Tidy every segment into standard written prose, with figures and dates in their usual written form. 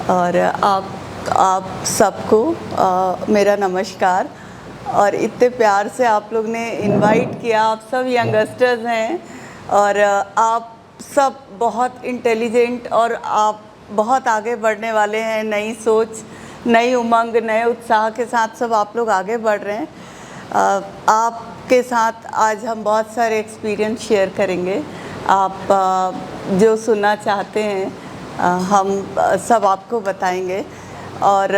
और आप सबको मेरा नमस्कार। और इतने प्यार से आप लोग ने इनवाइट किया। आप सब यंगस्टर्स हैं और आप सब बहुत इंटेलिजेंट और आप बहुत आगे बढ़ने वाले हैं। नई सोच, नई उमंग, नए उत्साह के साथ सब आप लोग आगे बढ़ रहे हैं। आपके साथ आज हम बहुत सारे एक्सपीरियंस शेयर करेंगे। आप जो सुनना चाहते हैं हम सब आपको बताएंगे और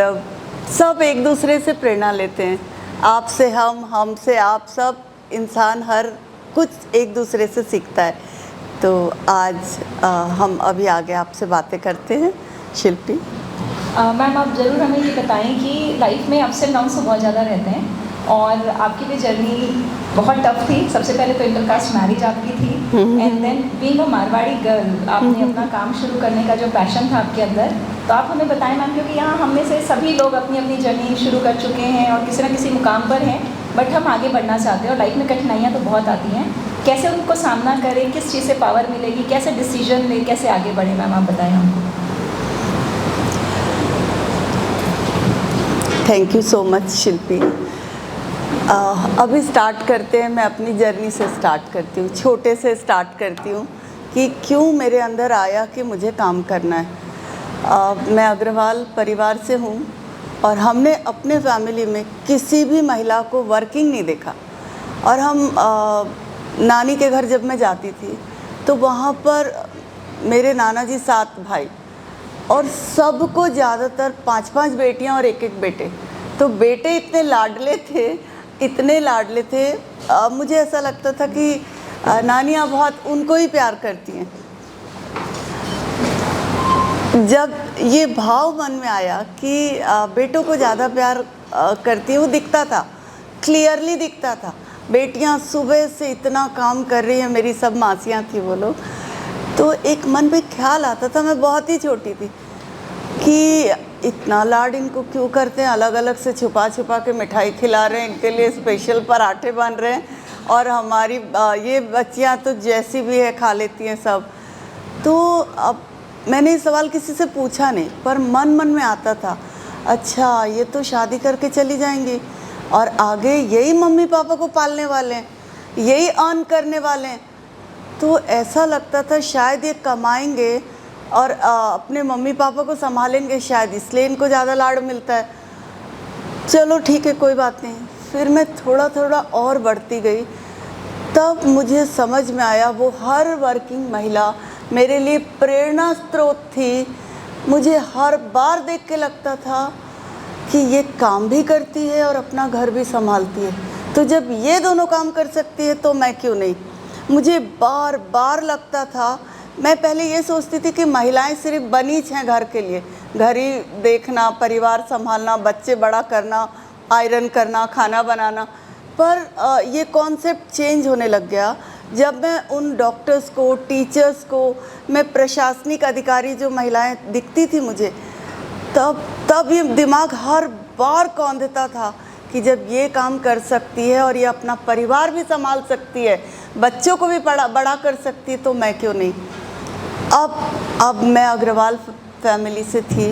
सब एक दूसरे से प्रेरणा लेते हैं। आपसे हमसे आप, सब इंसान हर कुछ एक दूसरे से सीखता है। तो आज हम अभी आगे आपसे बातें करते हैं। शिल्पी मैम, आप ज़रूर हमें ये बताएं कि लाइफ में अप्स एंड डाउन्स तो बहुत ज़्यादा रहते हैं और आपकी भी जर्नी बहुत टफ थी। सबसे पहले तो इंटरकास्ट मैरिज आपकी थी and then being a Marwari girl आपने अपना काम शुरू करने का जो पैशन था आपके अंदर, तो आप हमें बताएं मैम, क्योंकि यहाँ हम में से सभी लोग अपनी अपनी जर्नी शुरू कर चुके हैं और किसी न किसी मुकाम पर हैं, बट हम आगे बढ़ना चाहते हैं और लाइफ में कठिनाइयाँ तो बहुत आती हैं। कैसे उनको सामना करें, किस चीज़ से पावर मिलेगी, कैसे डिसीजन लें, कैसे आगे बढ़ें, मैम आप बताएं हमको। थैंक यू सो मच शिल्पी। अभी स्टार्ट करते हैं। मैं अपनी जर्नी से स्टार्ट करती हूँ, छोटे से स्टार्ट करती हूँ कि क्यों मेरे अंदर आया कि मुझे काम करना है। मैं अग्रवाल परिवार से हूँ और हमने अपने फैमिली में किसी भी महिला को वर्किंग नहीं देखा। और हम नानी के घर जब मैं जाती थी तो वहाँ पर मेरे नाना जी 7 भाई और सबको ज़्यादातर 5-5 बेटियाँ और 1-1 बेटे। तो बेटे इतने लाडले थे, इतने लाडले थे। मुझे ऐसा लगता था कि नानियाँ बहुत उनको ही प्यार करती हैं। जब ये भाव मन में आया कि बेटों को ज़्यादा प्यार करती है, वो दिखता था, क्लियरली दिखता था। बेटियाँ सुबह से इतना काम कर रही हैं, मेरी सब मासियाँ थी वो लोग। तो एक मन में ख्याल आता था, मैं बहुत ही छोटी थी, कि इतना लाड इनको क्यों करते हैं। अलग अलग से छुपा छुपा के मिठाई खिला रहे हैं, इनके लिए स्पेशल पराठे बन रहे हैं और हमारी ये बच्चियां तो जैसी भी है खा लेती हैं सब। तो अब मैंने ये सवाल किसी से पूछा नहीं, पर मन मन में आता था, अच्छा ये तो शादी करके चली जाएंगी और आगे यही मम्मी पापा को पालने वाले हैं, यही अर्न करने वाले हैं। तो ऐसा लगता था शायद ये कमाएंगे और अपने मम्मी पापा को संभालेंगे, शायद इसलिए इनको ज़्यादा लाड़ मिलता है। चलो ठीक है, कोई बात नहीं। फिर मैं थोड़ा थोड़ा और बढ़ती गई, तब मुझे समझ में आया वो हर वर्किंग महिला मेरे लिए प्रेरणा स्रोत थी। मुझे हर बार देख के लगता था कि ये काम भी करती है और अपना घर भी संभालती है, तो जब ये दोनों काम कर सकती है तो मैं क्यों नहीं। मुझे बार बार लगता था, मैं पहले ये सोचती थी कि महिलाएं सिर्फ बनी हैं घर के लिए, घर ही देखना, परिवार संभालना, बच्चे बड़ा करना, आयरन करना, खाना बनाना। पर ये कॉन्सेप्ट चेंज होने लग गया जब मैं उन डॉक्टर्स को, टीचर्स को, मैं प्रशासनिक अधिकारी जो महिलाएं दिखती थी मुझे, तब ये दिमाग हर बार कौंधता था कि जब ये काम कर सकती है और ये अपना परिवार भी संभाल सकती है, बच्चों को भी बड़ा कर सकती है, तो मैं क्यों नहीं। अब मैं अग्रवाल फैमिली से थी।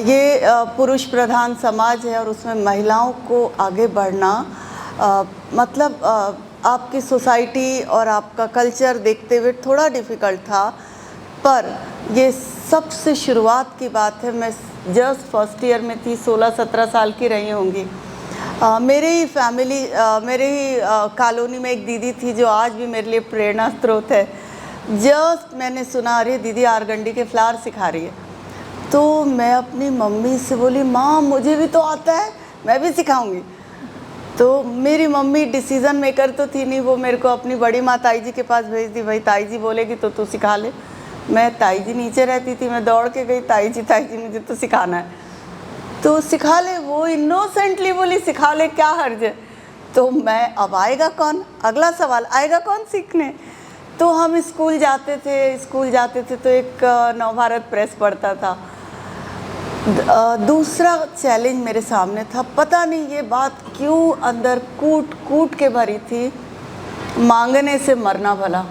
ये पुरुष प्रधान समाज है और उसमें महिलाओं को आगे बढ़ना मतलब आपकी सोसाइटी और आपका कल्चर देखते हुए थोड़ा डिफ़िकल्ट था। पर ये सबसे शुरुआत की बात है, मैं जस्ट फर्स्ट ईयर में थी, 16-17 साल की रही होंगी। मेरे ही फैमिली, मेरे ही कॉलोनी में एक दीदी थी जो आज भी मेरे लिए प्रेरणा स्रोत है। जस्ट मैंने सुना, अरे दीदी आरगंडी के फ्लावर सिखा रही है, तो मैं अपनी मम्मी से बोली, माँ मुझे भी तो आता है, मैं भी सिखाऊंगी। तो मेरी मम्मी डिसीज़न मेकर तो थी नहीं, वो मेरे को अपनी बड़ी माँ ताई जी के पास भेज दी, भाई ताई जी बोलेगी तो तू सिखा ले। मैं, ताई जी नीचे रहती थी, मैं दौड़ के गई, ताई जी मुझे तो सिखाना है, तो सिखा ले। वो इनोसेंटली बोली, सिखा ले, क्या हर्ज है। तो मैं, अब आएगा कौन, अगला सवाल, आएगा कौन सीखने। तो हम स्कूल जाते थे तो एक नवभारत प्रेस पढ़ता था। दूसरा चैलेंज मेरे सामने था, पता नहीं ये बात क्यों अंदर कूट कूट के भरी थी, मांगने से मरना भला।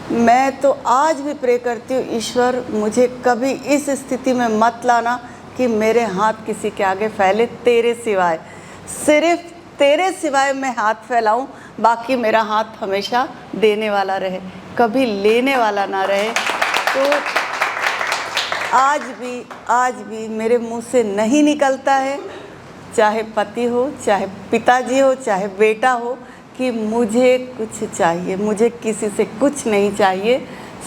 मैं तो आज भी प्रे करती हूँ, ईश्वर मुझे कभी इस स्थिति में मत लाना कि मेरे हाथ किसी के आगे फैले तेरे सिवाय, सिर्फ तेरे सिवाय मैं हाथ फैलाऊं, बाकी मेरा हाथ हमेशा देने वाला रहे, कभी लेने वाला ना रहे। तो आज भी मेरे मुंह से नहीं निकलता है, चाहे पति हो, चाहे पिताजी हो, चाहे बेटा हो, कि मुझे कुछ चाहिए, मुझे किसी से कुछ नहीं चाहिए,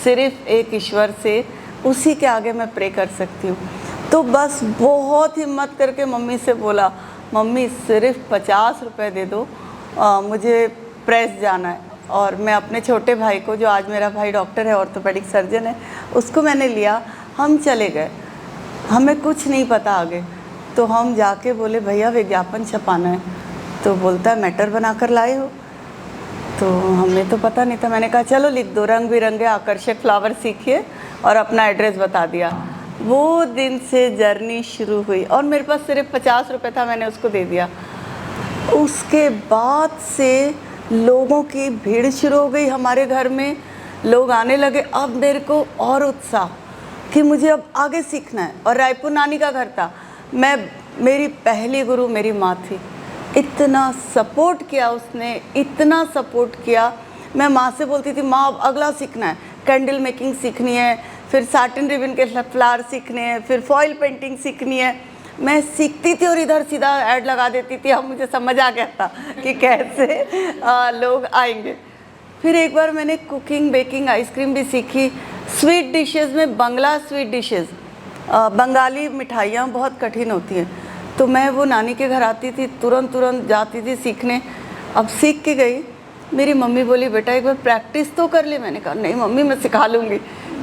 सिर्फ एक ईश्वर से, उसी के आगे मैं प्रे कर सकती हूँ। तो बस बहुत हिम्मत करके मम्मी से बोला, मम्मी सिर्फ 50 रुपये दे दो, मुझे प्रेस जाना है। और मैं अपने छोटे भाई को, जो आज मेरा भाई डॉक्टर है, ऑर्थोपेडिक सर्जन है, उसको मैंने लिया, हम चले गए, हमें कुछ नहीं पता आगे। तो हम जाके बोले भैया विज्ञापन छपाना है, तो बोलता है मैटर बना कर लाए हो, तो हमें तो पता नहीं था। मैंने कहा चलो लिख दो, रंग बिरंगे आकर्षक फ्लावर सीखिए, और अपना एड्रेस बता दिया। वो दिन से जर्नी शुरू हुई और मेरे पास सिर्फ 50 रुपये था, मैंने उसको दे दिया। उसके बाद से लोगों की भीड़ शुरू हो गई हमारे घर में, लोग आने लगे। अब मेरे को और उत्साह कि मुझे अब आगे सीखना है। और रायपुर नानी का घर था, मेरी पहली गुरु मेरी माँ थी, इतना सपोर्ट किया उसने, इतना सपोर्ट किया। मैं माँ से बोलती थी माँ अब अगला सीखना है, कैंडल मेकिंग सीखनी है, फिर साटिन रिबन के फ्लावर सीखने हैं, फिर फॉयल पेंटिंग सीखनी है। मैं सीखती थी और इधर सीधा ऐड लगा देती थी। अब मुझे समझ आ गया था कि कैसे लोग आएंगे। फिर एक बार मैंने कुकिंग, बेकिंग, आइसक्रीम भी सीखी। स्वीट डिशेज़ में बंगला स्वीट डिशेज़, बंगाली मिठाइयाँ बहुत कठिन होती हैं, तो मैं वो नानी के घर आती थी, तुरंत जाती थी सीखने। अब सीख के गई, मेरी मम्मी बोली बेटा एक बार प्रैक्टिस तो कर ले। मैंने कहा नहीं मम्मी मैं सिखा लूँगी।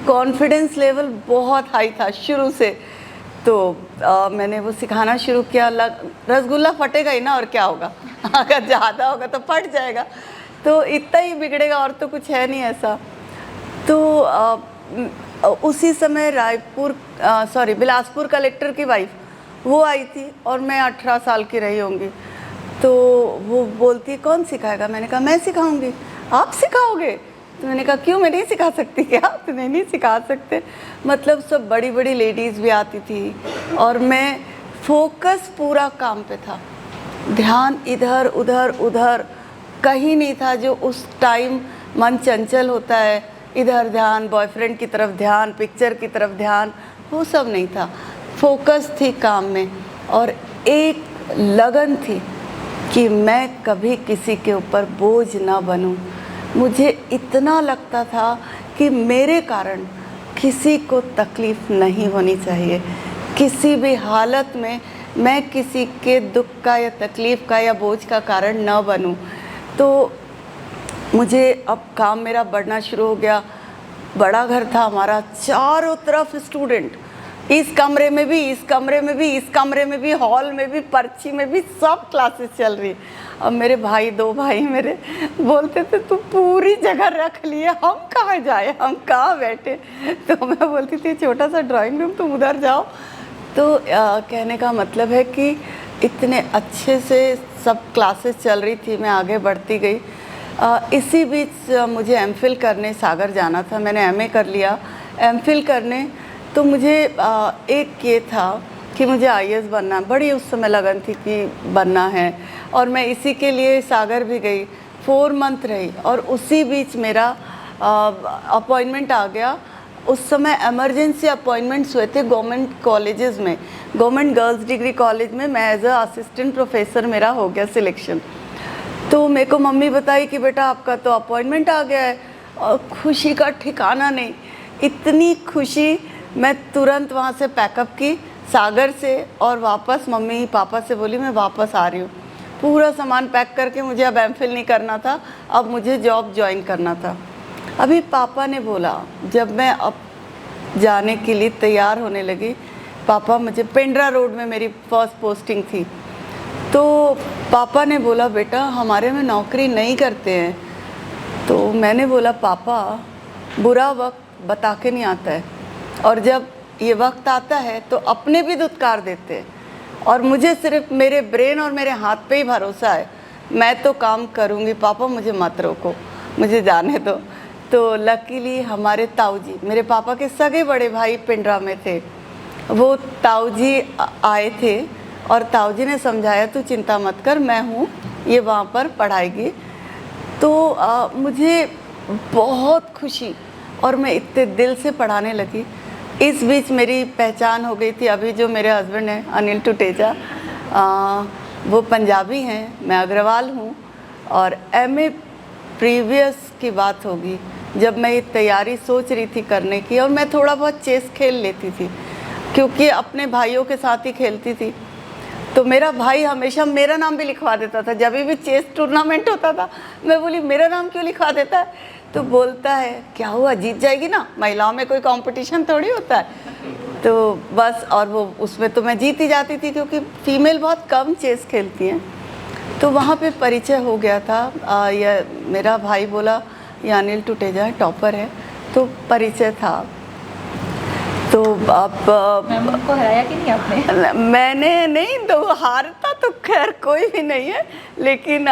कॉन्फिडेंस लेवल बहुत हाई था शुरू से। तो मैंने वो सिखाना शुरू किया। रसगुल्ला फटेगा ही ना, और क्या होगा अगर ज़्यादा होगा तो फट जाएगा, तो इतना ही बिगड़ेगा, और तो कुछ है नहीं ऐसा। तो उसी समय बिलासपुर कलेक्टर की वाइफ वो आई थी, और मैं 18 साल की रही होंगी। तो वो बोलती कौन सिखाएगा? मैंने कहा मैं सिखाऊंगी। आप सिखाओगे? तो मैंने कहा क्यों, मैं नहीं सिखा सकती क्या? तो नहीं सिखा सकते। मतलब सब बड़ी बड़ी लेडीज़ भी आती थी, और मैं फोकस पूरा काम पे था, ध्यान इधर उधर कहीं नहीं था। जो उस टाइम मन चंचल होता है, इधर ध्यान, बॉयफ्रेंड की तरफ ध्यान, पिक्चर की तरफ ध्यान, वो सब नहीं था। फोकस थी काम में, और एक लगन थी कि मैं कभी किसी के ऊपर बोझ ना बनूं। मुझे इतना लगता था कि मेरे कारण किसी को तकलीफ़ नहीं होनी चाहिए, किसी भी हालत में मैं किसी के दुख का या तकलीफ़ का या बोझ का कारण न बनूं। तो मुझे अब काम मेरा बढ़ना शुरू हो गया। बड़ा घर था हमारा, चारों तरफ स्टूडेंट, इस कमरे में भी, इस कमरे में भी, इस कमरे में भी, हॉल में भी, पर्ची में भी, सब क्लासेस चल रही। अब मेरे भाई, 2 भाई मेरे बोलते थे तू पूरी जगह रख लिए, हम कहाँ जाए, हम कहाँ बैठे? तो मैं बोलती थी छोटा सा ड्राइंग रूम, तुम उधर जाओ। तो कहने का मतलब है कि इतने अच्छे से सब क्लासेस चल रही थी, मैं आगे बढ़ती गई। इसी बीच मुझे एमफिल करने सागर जाना था। मैंने एमए कर लिया। एमफिल करने तो मुझे एक ये था कि मुझे आईएएस बनना, बड़ी उस समय लगन थी कि बनना है, और मैं इसी के लिए सागर भी गई, 4 मंथ रही। और उसी बीच मेरा अपॉइंटमेंट आ गया। उस समय इमरजेंसी अपॉइंटमेंट्स हुए थे गवर्नमेंट कॉलेजेस में, गवर्नमेंट गर्ल्स डिग्री कॉलेज में। मैं एज अ असिस्टेंट प्रोफेसर मेरा हो गया सिलेक्शन। तो मेरे को मम्मी बताई कि बेटा आपका तो अपॉइंटमेंट आ गया है, और खुशी का ठिकाना नहीं, इतनी खुशी। मैं तुरंत वहाँ से पैकअप की सागर से, और वापस मम्मी पापा से बोली मैं वापस आ रही हूँ। पूरा सामान पैक करके, मुझे अब एमफिल नहीं करना था, अब मुझे जॉब ज्वाइन करना था। अभी पापा ने बोला, जब मैं अब जाने के लिए तैयार होने लगी, पापा मुझे पेंड्रा रोड में मेरी फर्स्ट पोस्टिंग थी, तो पापा ने बोला बेटा हमारे में नौकरी नहीं करते हैं। तो मैंने बोला पापा बुरा वक्त बता के नहीं आता है, और जब ये वक्त आता है तो अपने भी धुतकार देते हैं, और मुझे सिर्फ मेरे ब्रेन और मेरे हाथ पे ही भरोसा है। मैं तो काम करूँगी पापा, मुझे मत रोको, मुझे जाने दो। तो लकीली हमारे ताऊ जी, मेरे पापा के सगे बड़े भाई पिंडरा में थे, वो ताऊ जी आए थे और ताऊ जी ने समझाया तू चिंता मत कर, मैं हूँ, ये वहाँ पर पढ़ाएगी। तो मुझे बहुत खुशी और मैं इतने दिल से पढ़ाने लगी। इस बीच मेरी पहचान हो गई थी। अभी जो मेरे हस्बैंड हैं अनिल टुटेजा, वो पंजाबी हैं, मैं अग्रवाल हूँ। और एमए प्रीवियस की बात होगी जब मैं ये तैयारी सोच रही थी करने की, और मैं थोड़ा बहुत चेस खेल लेती थी क्योंकि अपने भाइयों के साथ ही खेलती थी। तो मेरा भाई हमेशा मेरा नाम भी लिखवा देता था। जब भी चेस टूर्नामेंट होता था मैं बोली मेरा नाम क्यों लिखवा देता है? तो बोलता है क्या हुआ, जीत जाएगी ना, महिलाओं में कोई कंपटीशन थोड़ी होता है। तो बस, और वो उसमें तो मैं जीत ही जाती थी क्योंकि फीमेल बहुत कम चेस खेलती हैं। तो वहाँ पे परिचय हो गया था। यह मेरा भाई बोला ये अनिल टुटेजा है, टॉपर है, तो परिचय था। तो अब मैम उनको हराया कि नहीं आपने? मैंने नहीं, तो हारता तो खैर कोई भी नहीं है, लेकिन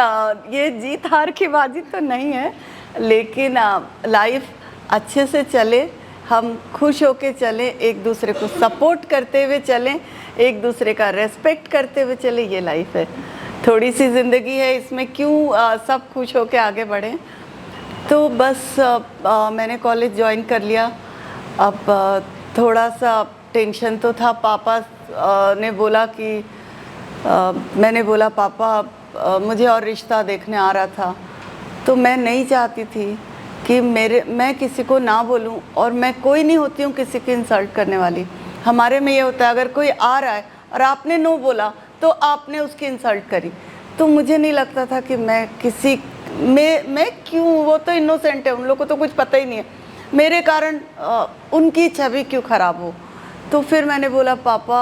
ये जीत हार की बाजी तो नहीं है। लेकिन लाइफ अच्छे से चले, हम खुश होके चलें, एक दूसरे को सपोर्ट करते हुए चलें, एक दूसरे का रेस्पेक्ट करते हुए चलें, ये लाइफ है। थोड़ी सी ज़िंदगी है, इसमें क्यों सब खुश होके आगे बढ़ें। तो बस मैंने कॉलेज ज्वाइन कर लिया। अब थोड़ा सा टेंशन तो था। पापा ने बोला कि मैंने बोला पापा मुझे और रिश्ता देखने आ रहा था, तो मैं नहीं चाहती थी कि मैं किसी को ना बोलूं, और मैं कोई नहीं होती हूं किसी की इंसल्ट करने वाली। हमारे में ये होता है अगर कोई आ रहा है और आपने नो बोला तो आपने उसकी इंसल्ट करी। तो मुझे नहीं लगता था कि मैं किसी मैं क्यों, वो तो इनोसेंट है, उन लोगों को तो कुछ पता ही नहीं है, मेरे कारण उनकी छवि क्यों ख़राब हो। तो फिर मैंने बोला पापा,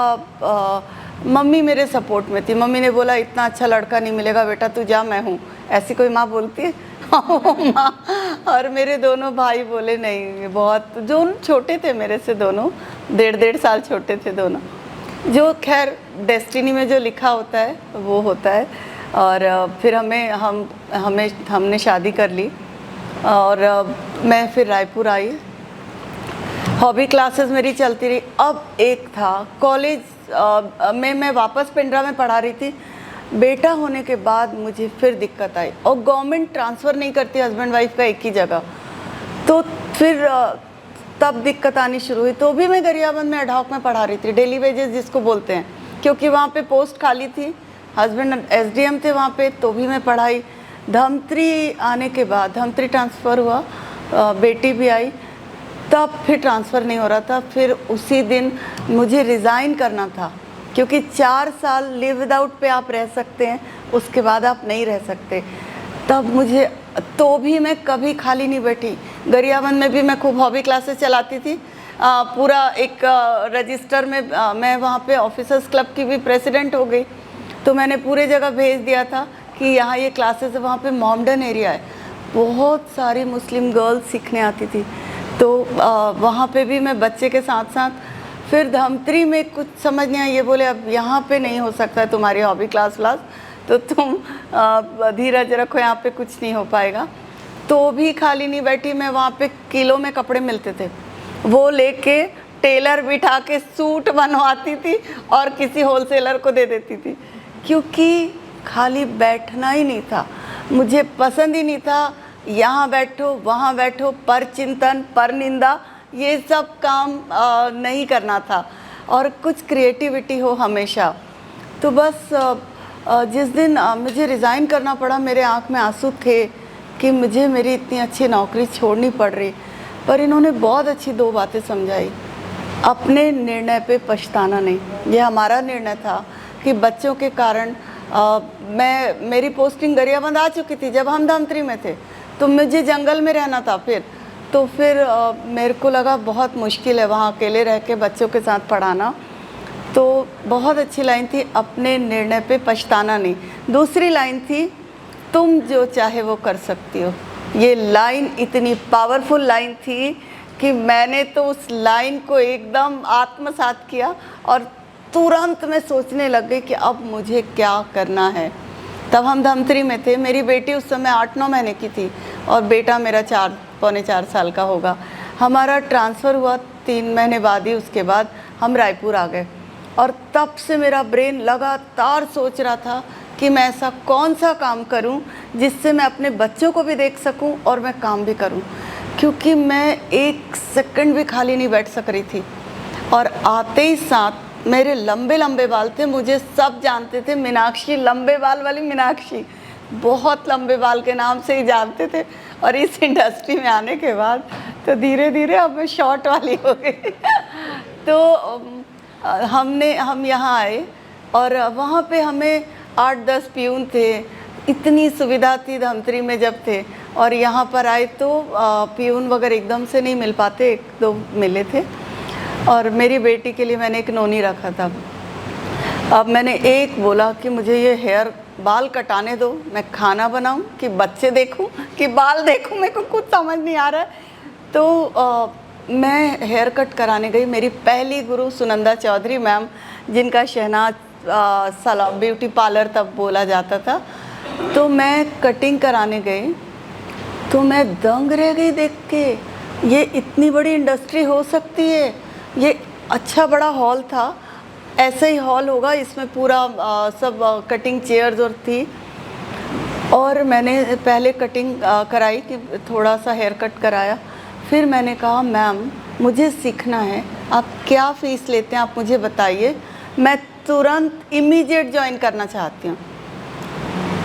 मम्मी मेरे सपोर्ट में थी। मम्मी ने बोला इतना अच्छा लड़का नहीं मिलेगा बेटा, तू जा, मैं हूँ। ऐसी कोई माँ बोलती है? माँ। और मेरे दोनों भाई बोले नहीं, बहुत, जो छोटे थे मेरे से, दोनों 1.5 साल छोटे थे दोनों। जो खैर डेस्टिनी में जो लिखा होता है वो होता है। और फिर हमने शादी कर ली और मैं फिर रायपुर आई। हॉबी क्लासेस मेरी चलती रही। अब एक था कॉलेज में, मैं वापस पिंडरा में पढ़ा रही थी। बेटा होने के बाद मुझे फिर दिक्कत आई, और गवर्नमेंट ट्रांसफ़र नहीं करती हस्बैंड वाइफ का एक ही जगह। तो फिर तब दिक्कत आनी शुरू हुई। तो भी मैं गरियाबंद में एडहॉक में पढ़ा रही थी, डेली वेजेस जिसको बोलते हैं, क्योंकि वहाँ पे पोस्ट खाली थी। हस्बैंड एसडीएम थे वहाँ पे, तो भी मैं पढ़ाई। धमतरी आने के बाद, धमतरी ट्रांसफ़र हुआ, बेटी भी आई, तब फिर ट्रांसफ़र नहीं हो रहा था। फिर उसी दिन मुझे रिज़ाइन करना था, क्योंकि 4 साल लिव विदाउट पे आप रह सकते हैं, उसके बाद आप नहीं रह सकते। तब मुझे, तो भी मैं कभी खाली नहीं बैठी। गरियाबंद में भी मैं खूब हॉबी क्लासेस चलाती थी। पूरा एक रजिस्टर में मैं वहाँ पे ऑफिसर्स क्लब की भी प्रेसिडेंट हो गई। तो मैंने पूरे जगह भेज दिया था कि यहाँ ये क्लासेस है। वहाँ पे मोमडन एरिया है, बहुत सारी मुस्लिम गर्ल्स सीखने आती थी। तो वहाँ पे भी मैं बच्चे के साथ साथ, फिर धमतरी में कुछ समझ नहीं आया, ये बोले अब यहाँ पे नहीं हो सकता तुम्हारी हॉबी क्लास तो तुम धीरज रखो, यहाँ पे कुछ नहीं हो पाएगा। तो भी खाली नहीं बैठी मैं। वहाँ पे किलो में कपड़े मिलते थे, वो लेके टेलर बिठा के सूट बनवाती थी और किसी होलसेलर को दे देती थी, क्योंकि खाली बैठना ही नहीं था, मुझे पसंद ही नहीं था। यहाँ बैठो वहाँ बैठो, पर चिंतन पर निंदा, ये सब काम नहीं करना था, और कुछ क्रिएटिविटी हो हमेशा। तो बस जिस दिन मुझे रिज़ाइन करना पड़ा, मेरे आँख में आंसू थे कि मुझे मेरी इतनी अच्छी नौकरी छोड़नी पड़ रही। पर इन्होंने बहुत अच्छी 2 बातें समझाई। अपने निर्णय पे पछताना नहीं, ये हमारा निर्णय था कि बच्चों के कारण मेरी पोस्टिंग गरियाबंद आ चुकी थी जब हम धमतरी में थे, तो मुझे जंगल में रहना था। फिर मेरे को लगा बहुत मुश्किल है वहाँ अकेले रह के बच्चों के साथ पढ़ाना। तो बहुत अच्छी लाइन थी, अपने निर्णय पे पछताना नहीं। दूसरी लाइन थी, तुम जो चाहे वो कर सकती हो। ये लाइन इतनी पावरफुल लाइन थी कि मैंने तो उस लाइन को एकदम आत्मसात किया और तुरंत मैं सोचने लग गई कि अब मुझे क्या करना है। तब हम धमतरी में थे, मेरी बेटी उस समय 8-9 महीने की थी और बेटा मेरा पौने 4 साल का होगा। हमारा ट्रांसफ़र हुआ 3 महीने बाद ही, उसके बाद हम रायपुर आ गए। और तब से मेरा ब्रेन लगातार सोच रहा था कि मैं ऐसा कौन सा काम करूं जिससे मैं अपने बच्चों को भी देख सकूं और मैं काम भी करूं, क्योंकि मैं 1 सेकंड भी खाली नहीं बैठ सक रही थी। और आते ही साथ मेरे लंबे लंबे बाल थे, मुझे सब जानते थे, मीनाक्षी, लंबे बाल वाली मीनाक्षी, बहुत लंबे बाल के नाम से ही जानते थे। और इस इंडस्ट्री में आने के बाद तो धीरे धीरे अब मैं शॉर्ट वाली हो गई। तो हम यहाँ आए और वहाँ पे हमें 8-10 प्यून थे, इतनी सुविधा थी धमतरी में जब थे। और यहाँ पर आए तो प्यून वगैरह एकदम से नहीं मिल पाते, 1-2 मिले थे। और मेरी बेटी के लिए मैंने एक नोनी रखा था। अब मैंने एक बोला कि मुझे ये हेयर बाल कटाने दो, मैं खाना बनाऊं कि बच्चे देखूं कि बाल देखूं, मेरे को कुछ समझ नहीं आ रहा है। तो मैं हेयर कट कराने गई। मेरी पहली गुरु सुनंदा चौधरी मैम, जिनका शहनाज सलून ब्यूटी पार्लर तब बोला जाता था। तो मैं कटिंग कराने गई तो मैं दंग रह गई देख के, ये इतनी बड़ी इंडस्ट्री हो सकती है। ये अच्छा बड़ा हॉल था, ऐसा ही हॉल होगा, इसमें पूरा सब कटिंग चेयर्स और थी। और मैंने पहले कटिंग कराई कि थोड़ा सा हेयर कट कराया। फिर मैंने कहा मैम मुझे सीखना है, आप क्या फ़ीस लेते हैं आप मुझे बताइए, मैं तुरंत इमीडिएट ज्वाइन करना चाहती हूँ।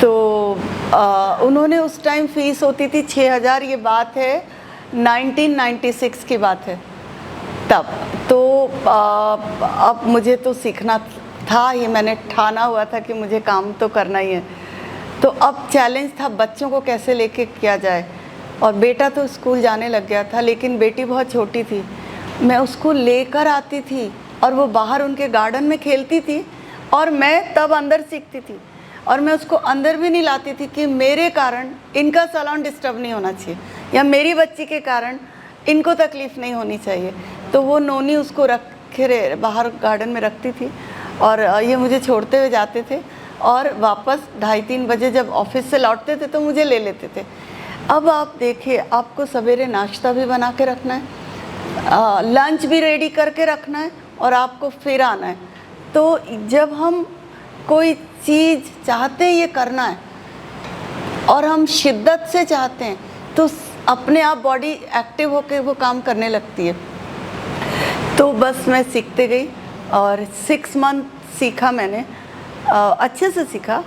तो उन्होंने उस टाइम फ़ीस होती थी 6,000, ये बात है 1996 की बात है तब। तो अब मुझे तो सीखना था ही, मैंने ठाना हुआ था कि मुझे काम तो करना ही है। तो अब चैलेंज था बच्चों को कैसे लेके किया जाए। और बेटा तो स्कूल जाने लग गया था, लेकिन बेटी बहुत छोटी थी। मैं उसको लेकर आती थी और वो बाहर उनके गार्डन में खेलती थी और मैं तब अंदर सीखती थी। और मैं उसको अंदर भी नहीं लाती थी कि मेरे कारण इनका सैलून डिस्टर्ब नहीं होना चाहिए या मेरी बच्ची के कारण इनको तकलीफ़ नहीं होनी चाहिए। तो वो नोनी उसको रखे बाहर गार्डन में रखती थी और ये मुझे छोड़ते हुए जाते थे और वापस 2:30-3 बजे जब ऑफिस से लौटते थे तो मुझे ले लेते थे। अब आप देखिए, आपको सवेरे नाश्ता भी बना के रखना है, लंच भी रेडी करके रखना है और आपको फिर आना है। तो जब हम कोई चीज़ चाहते हैं ये करना है और हम शिद्दत से चाहते हैं तो अपने आप बॉडी एक्टिव होकर वो काम करने लगती है। तो बस मैं सीखते गई और 6 मंथ सीखा मैंने, अच्छे से सीखा।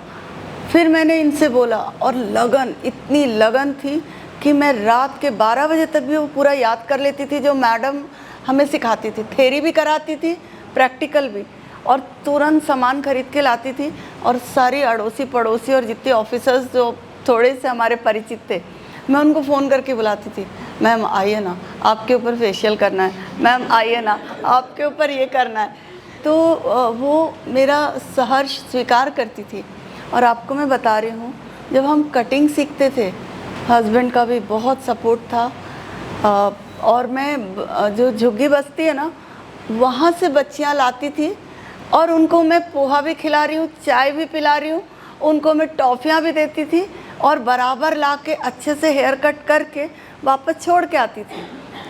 फिर मैंने इनसे बोला और लगन, इतनी लगन थी कि मैं रात के 12 बजे तक भी वो पूरा याद कर लेती थी जो मैडम हमें सिखाती थी। थ्योरी भी कराती थी, प्रैक्टिकल भी, और तुरंत सामान खरीद के लाती थी। और सारी अड़ोसी पड़ोसी और जितने ऑफिसर्स जो थोड़े से हमारे परिचित थे, मैं उनको फ़ोन करके बुलाती थी, मैम आइए ना, आपके ऊपर फेशियल करना है, मैम आइए ना, आपके ऊपर ये करना है। तो वो मेरा सहर्ष स्वीकार करती थी। और आपको मैं बता रही हूँ, जब हम कटिंग सीखते थे, हस्बैंड का भी बहुत सपोर्ट था। और मैं जो झुग्गी बस्ती है ना, वहाँ से बच्चियाँ लाती थी और उनको मैं पोहा भी खिला रही हूँ, चाय भी पिला रही हूँ, उनको मैं टॉफ़ियाँ भी देती थी और बराबर ला के अच्छे से हेयर कट करके वापस छोड़ के आती थी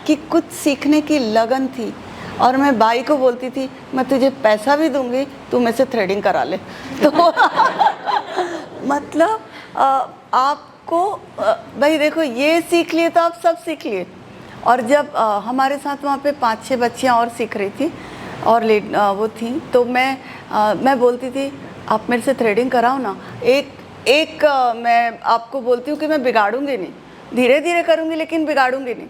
कि कुछ सीखने की लगन थी। और मैं भाई को बोलती थी मैं तुझे पैसा भी दूंगी, तू मेरे से थ्रेडिंग करा ले। तो मतलब आपको भाई देखो, ये सीख लिए तो आप सब सीख लिए। और जब हमारे साथ वहाँ पे 5-6 बच्चियाँ और सीख रही थी और वो थी, तो मैं बोलती थी आप मेरे से थ्रेडिंग कराओ ना। एक मैं आपको बोलती हूँ कि मैं बिगाड़ूंगी नहीं, धीरे धीरे करूँगी लेकिन बिगाड़ूंगी नहीं।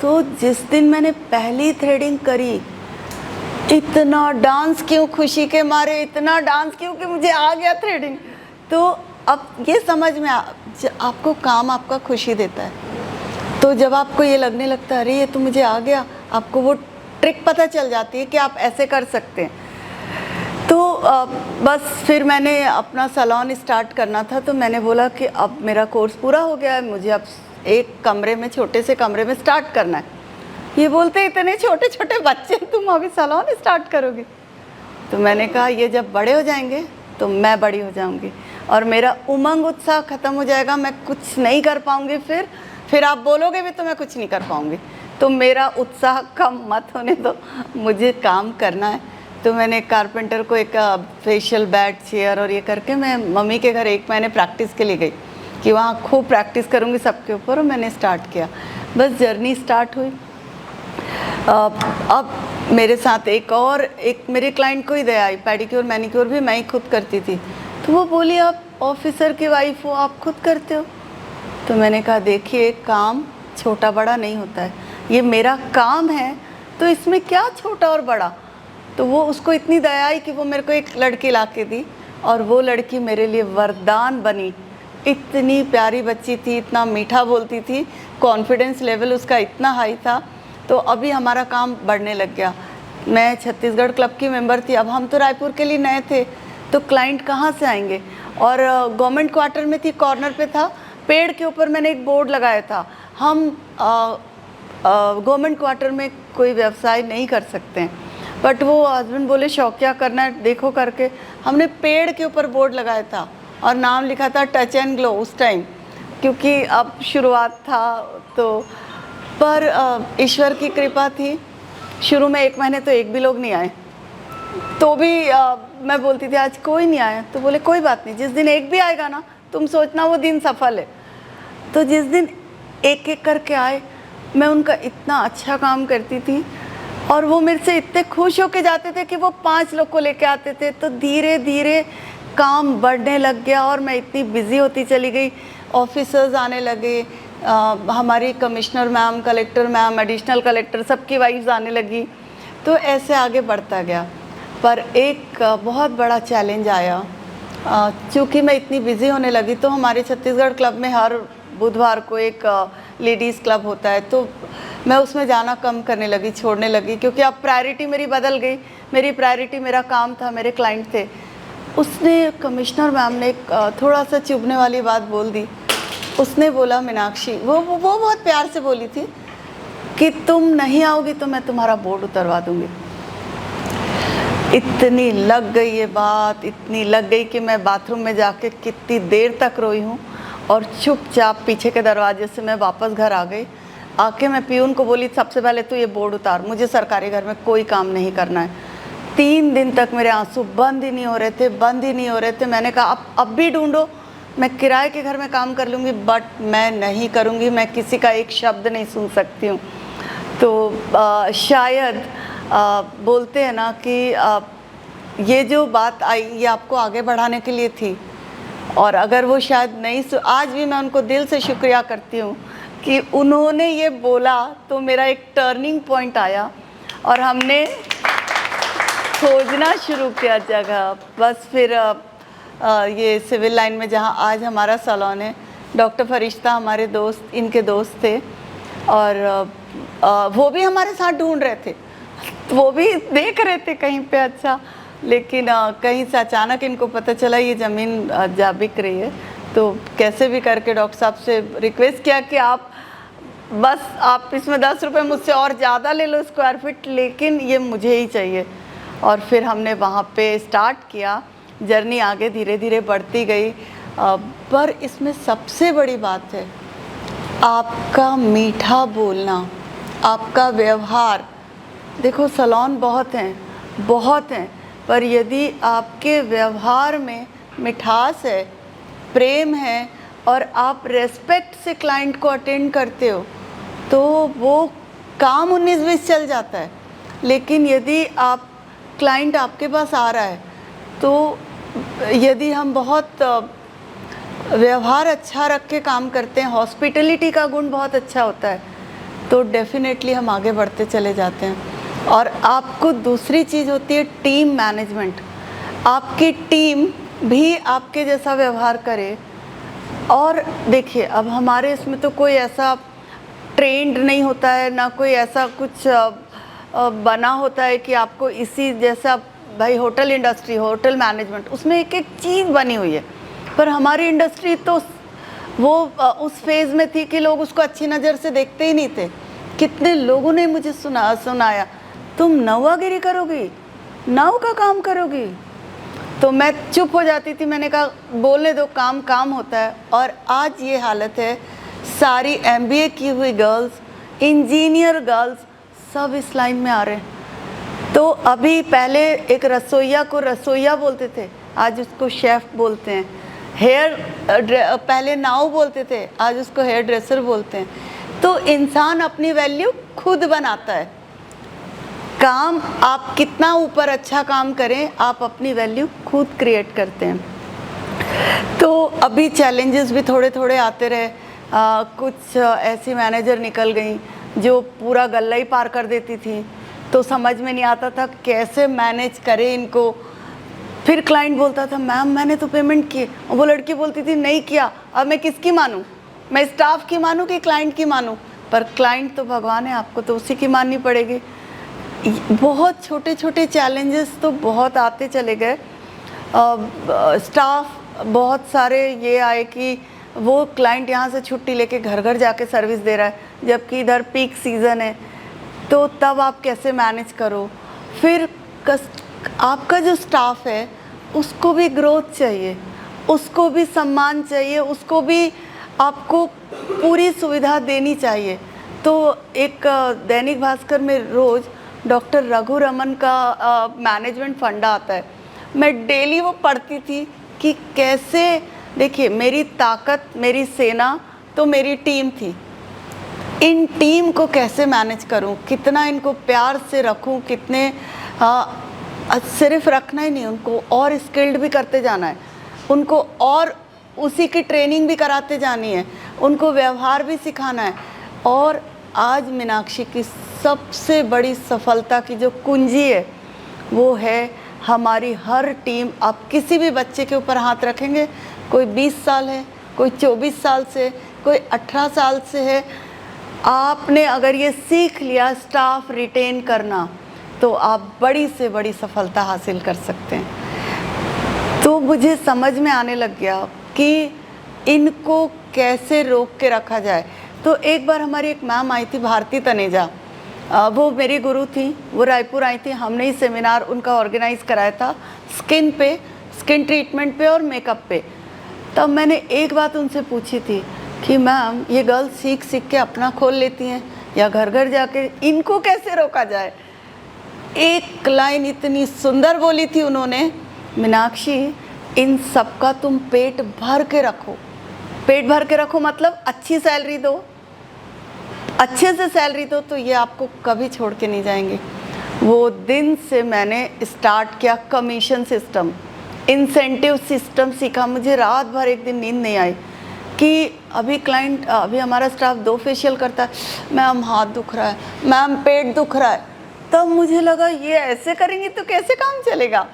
तो जिस दिन मैंने पहली थ्रेडिंग करी, इतना डांस क्यों, खुशी के मारे इतना डांस क्यों कि मुझे आ गया थ्रेडिंग। तो अब ये समझ में आपको काम आपका खुशी देता है। तो जब आपको ये लगने लगता है अरे ये तो मुझे आ गया, आपको वो ट्रिक पता चल जाती है कि आप ऐसे कर सकते हैं। तो बस फिर मैंने अपना सैलून स्टार्ट करना था। तो मैंने बोला कि अब मेरा कोर्स पूरा हो गया है, मुझे अब एक कमरे में, छोटे से कमरे में स्टार्ट करना है। ये बोलते इतने छोटे छोटे बच्चे, तुम अभी सैलून स्टार्ट करोगी? तो मैंने कहा ये जब बड़े हो जाएंगे तो मैं बड़ी हो जाऊंगी और मेरा उमंग उत्साह ख़त्म हो जाएगा, मैं कुछ नहीं कर पाऊंगी, फिर आप बोलोगे भी तो मैं कुछ नहीं कर पाऊँगी। तो मेरा उत्साह कम मत होने दो, मुझे काम करना है। तो मैंने कारपेंटर को एक फेशियल बेड चेयर और ये करके मैं मम्मी के घर 1 महीने प्रैक्टिस के लिए गई कि वहाँ खूब प्रैक्टिस करूँगी सबके ऊपर, और मैंने स्टार्ट किया। बस जर्नी स्टार्ट हुई। अब मेरे साथ एक मेरे क्लाइंट को ही दया आई, पेडिक्योर मैनिक्योर भी मैं ही खुद करती थी। तो वो बोली आप ऑफिसर की वाइफ हो, आप खुद करते हो? तो मैंने कहा देखिए काम छोटा बड़ा नहीं होता है, ये मेरा काम है तो इसमें क्या छोटा और बड़ा। तो वो उसको इतनी दया आई कि वो मेरे को एक लड़की ला के दी, और वो लड़की मेरे लिए वरदान बनी। इतनी प्यारी बच्ची थी, इतना मीठा बोलती थी, कॉन्फिडेंस लेवल उसका इतना हाई था। तो अभी हमारा काम बढ़ने लग गया। मैं छत्तीसगढ़ क्लब की मेंबर थी, अब हम तो रायपुर के लिए नए थे, तो क्लाइंट कहाँ से आएंगे। और गवर्नमेंट क्वार्टर में थी, कॉर्नर पे था, पेड़ के ऊपर मैंने एक बोर्ड लगाया था, हम गवर्नमेंट क्वार्टर में कोई व्यवसाय नहीं कर सकते हैं। बट वो हस्बैंड बोले शौकिया करना है देखो करके, हमने पेड़ के ऊपर बोर्ड लगाया था और नाम लिखा था टच एंड ग्लो उस टाइम, क्योंकि अब शुरुआत था। तो पर ईश्वर की कृपा थी, शुरू में 1 महीने तो एक भी लोग नहीं आए। तो भी मैं बोलती थी आज कोई नहीं आया, तो बोले कोई बात नहीं, जिस दिन एक भी आएगा ना तुम सोचना वो दिन सफल है। तो जिस दिन एक एक करके आए, मैं उनका इतना अच्छा काम करती थी और वो मेरे से इतने खुश होके जाते थे कि वो 5 लोग को लेके आते थे। तो धीरे धीरे काम बढ़ने लग गया और मैं इतनी बिजी होती चली गई, ऑफिसर्स आने लगे, हमारी commissioner ma'am, collector ma'am, additional collector, सबकी वाइफ्स आने लगी। तो ऐसे आगे बढ़ता गया। पर एक बहुत बड़ा चैलेंज आया, चूँकि मैं इतनी बिज़ी होने लगी। तो हमारे छत्तीसगढ़ क्लब में हर बुधवार को एक लेडीज़ क्लब होता है, तो मैं उसमें जाना कम करने लगी, छोड़ने लगी, क्योंकि अब प्रायोरिटी मेरी बदल गई। मेरी प्रायोरिटी मेरा काम था, मेरे क्लाइंट थे। उसने कमिश्नर मैम ने थोड़ा सा चुभने वाली बात बोल दी। उसने बोला मीनाक्षी, वो बहुत प्यार से बोली थी कि तुम नहीं आओगी तो मैं तुम्हारा बोर्ड उतरवा दूंगी। इतनी लग गई ये बात, इतनी लग गई कि मैं बाथरूम में जाके कितनी देर तक रोई हूँ, और चुपचाप पीछे के दरवाजे से मैं वापस घर आ गई। आके मैं पियून को बोली सबसे पहले तो ये बोर्ड उतार, मुझे सरकारी घर में कोई काम नहीं करना है। 3 दिन तक मेरे आंसू बंद ही नहीं हो रहे थे। मैंने कहा अब भी ढूंढो, मैं किराए के घर में काम कर लूँगी, बट मैं नहीं करूँगी, मैं किसी का एक शब्द नहीं सुन सकती हूँ। तो शायद बोलते हैं ना कि ये जो बात आई ये आपको आगे बढ़ाने के लिए थी, और अगर वो शायद नहीं आज भी मैं उनको दिल से शुक्रिया करती हूँ कि उन्होंने ये बोला, तो मेरा एक टर्निंग पॉइंट आया और हमने खोजना शुरू किया जगह। बस फिर ये सिविल लाइन में जहाँ आज हमारा सैलून है, डॉक्टर फरिश्ता हमारे दोस्त, इनके दोस्त थे, और वो भी हमारे साथ ढूंढ रहे थे, वो भी देख रहे थे कहीं पे अच्छा, लेकिन कहीं से अचानक इनको पता चला ये ज़मीन जा बिक रही है। तो कैसे भी करके डॉक्टर साहब से रिक्वेस्ट किया कि आप इसमें 10 रुपये मुझसे और ज़्यादा ले लो स्क्वायर फीट, लेकिन ये मुझे ही चाहिए। और फिर हमने वहाँ पे स्टार्ट किया, जर्नी आगे धीरे धीरे बढ़ती गई। पर इसमें सबसे बड़ी बात है आपका मीठा बोलना, आपका व्यवहार। देखो सैलून बहुत हैं, पर यदि आपके व्यवहार में मिठास है, प्रेम है, और आप रेस्पेक्ट से क्लाइंट को अटेंड करते हो, तो वो काम 19-20 चल जाता है। लेकिन यदि आप क्लाइंट आपके पास आ रहा है, तो यदि हम बहुत व्यवहार अच्छा रख के काम करते हैं, हॉस्पिटलिटी का गुण बहुत अच्छा होता है, तो डेफिनेटली हम आगे बढ़ते चले जाते हैं। और आपको दूसरी चीज़ होती है टीम मैनेजमेंट। आपकी टीम भी आपके जैसा व्यवहार करे। और देखिए अब हमारे इसमें तो कोई ऐसा ट्रेंड नहीं होता है, ना कोई ऐसा कुछ बना होता है कि आपको इसी जैसा, भाई होटल इंडस्ट्री, होटल मैनेजमेंट, उसमें एक एक चीज़ बनी हुई है। पर हमारी इंडस्ट्री तो वो उस फेज़ में थी कि लोग उसको अच्छी नज़र से देखते ही नहीं थे। कितने लोगों ने मुझे सुनाया तुम नौवागिरी करोगी, नाव का काम करोगी। तो मैं चुप हो जाती थी। मैंने कहा बोलने दो, काम काम होता है। और आज ये हालत है सारी MBA की हुई गर्ल्स, इंजीनियर गर्ल्स सब इस लाइन में आ रहे हैं। तो अभी पहले एक रसोइया को रसोइया बोलते थे, आज उसको शेफ़ बोलते हैं। पहले नाउ बोलते थे, आज उसको हेयर ड्रेसर बोलते हैं। तो इंसान अपनी वैल्यू खुद बनाता है। काम आप कितना ऊपर अच्छा काम करें, आप अपनी वैल्यू खुद क्रिएट करते हैं। तो अभी चैलेंजेस भी थोड़े थोड़े आते रहे। कुछ ऐसी मैनेजर निकल गई जो पूरा गल्ला ही पार कर देती थी, तो समझ में नहीं आता था कैसे मैनेज करें इनको। फिर क्लाइंट बोलता था मैम मैंने तो पेमेंट की, और वो लड़की बोलती थी नहीं किया। अब मैं किसकी मानूं? मैं स्टाफ की मानूं कि क्लाइंट की मानूं? पर क्लाइंट तो भगवान है, आपको तो उसी की माननी पड़ेगी। बहुत छोटे छोटे चैलेंजेस तो बहुत आते चले गए। स्टाफ बहुत सारे ये आए कि वो क्लाइंट यहाँ से छुट्टी लेके घर घर जाके सर्विस दे रहा है, जबकि इधर पीक सीज़न है। तो तब आप कैसे मैनेज करो? फिर आपका जो स्टाफ है उसको भी ग्रोथ चाहिए, उसको भी सम्मान चाहिए, उसको भी आपको पूरी सुविधा देनी चाहिए। तो एक दैनिक भास्कर में रोज़ डॉक्टर रघु रमन का मैनेजमेंट फंडा आता है। मैं डेली वो पढ़ती थी कि कैसे, देखिए मेरी ताकत, मेरी सेना तो मेरी टीम थी। इन टीम को कैसे मैनेज करूं, कितना इनको प्यार से रखूं, कितने सिर्फ रखना ही नहीं, उनको और स्किल्ड भी करते जाना है, उनको और उसी की ट्रेनिंग भी कराते जानी है, उनको व्यवहार भी सिखाना है। और आज मीनाक्षी की सबसे बड़ी सफलता की जो कुंजी है वो है हमारी हर टीम। आप किसी भी बच्चे के ऊपर हाथ रखेंगे, कोई 20 साल है, कोई 24 साल से, कोई 18 साल से है, आपने अगर ये सीख लिया स्टाफ रिटेन करना, तो आप बड़ी से बड़ी सफलता हासिल कर सकते हैं। तो मुझे समझ में आने लग गया कि इनको कैसे रोक के रखा जाए। तो एक बार हमारी एक मैम आई थी, भारती तनेजा, वो मेरी गुरु थी, वो रायपुर आई थी। हमने ही सेमिनार उनका ऑर्गेनाइज़ कराया था स्किन ट्रीटमेंट पे और मेकअप पे। तब मैंने एक बात उनसे पूछी थी कि मैम ये गर्ल्स सीख सीख के अपना खोल लेती हैं या घर घर जाके, इनको कैसे रोका जाए? एक लाइन इतनी सुंदर बोली थी उन्होंने, मीनाक्षी इन सबका तुम पेट भर के रखो। पेट भर के रखो मतलब अच्छी सैलरी दो, अच्छे से सैलरी दो, तो ये आपको कभी छोड़ के नहीं जाएंगे। वो दिन से मैंने स्टार्ट किया कमीशन सिस्टम, इंसेंटिव सिस्टम सीखा। मुझे रात भर एक दिन नींद नहीं आई कि अभी हमारा स्टाफ 2 फेशियल करता है, मैम हाथ दुख रहा है, मैम पेट दुख रहा है। तब मुझे लगा ये ऐसे करेंगे तो कैसे काम चलेगा?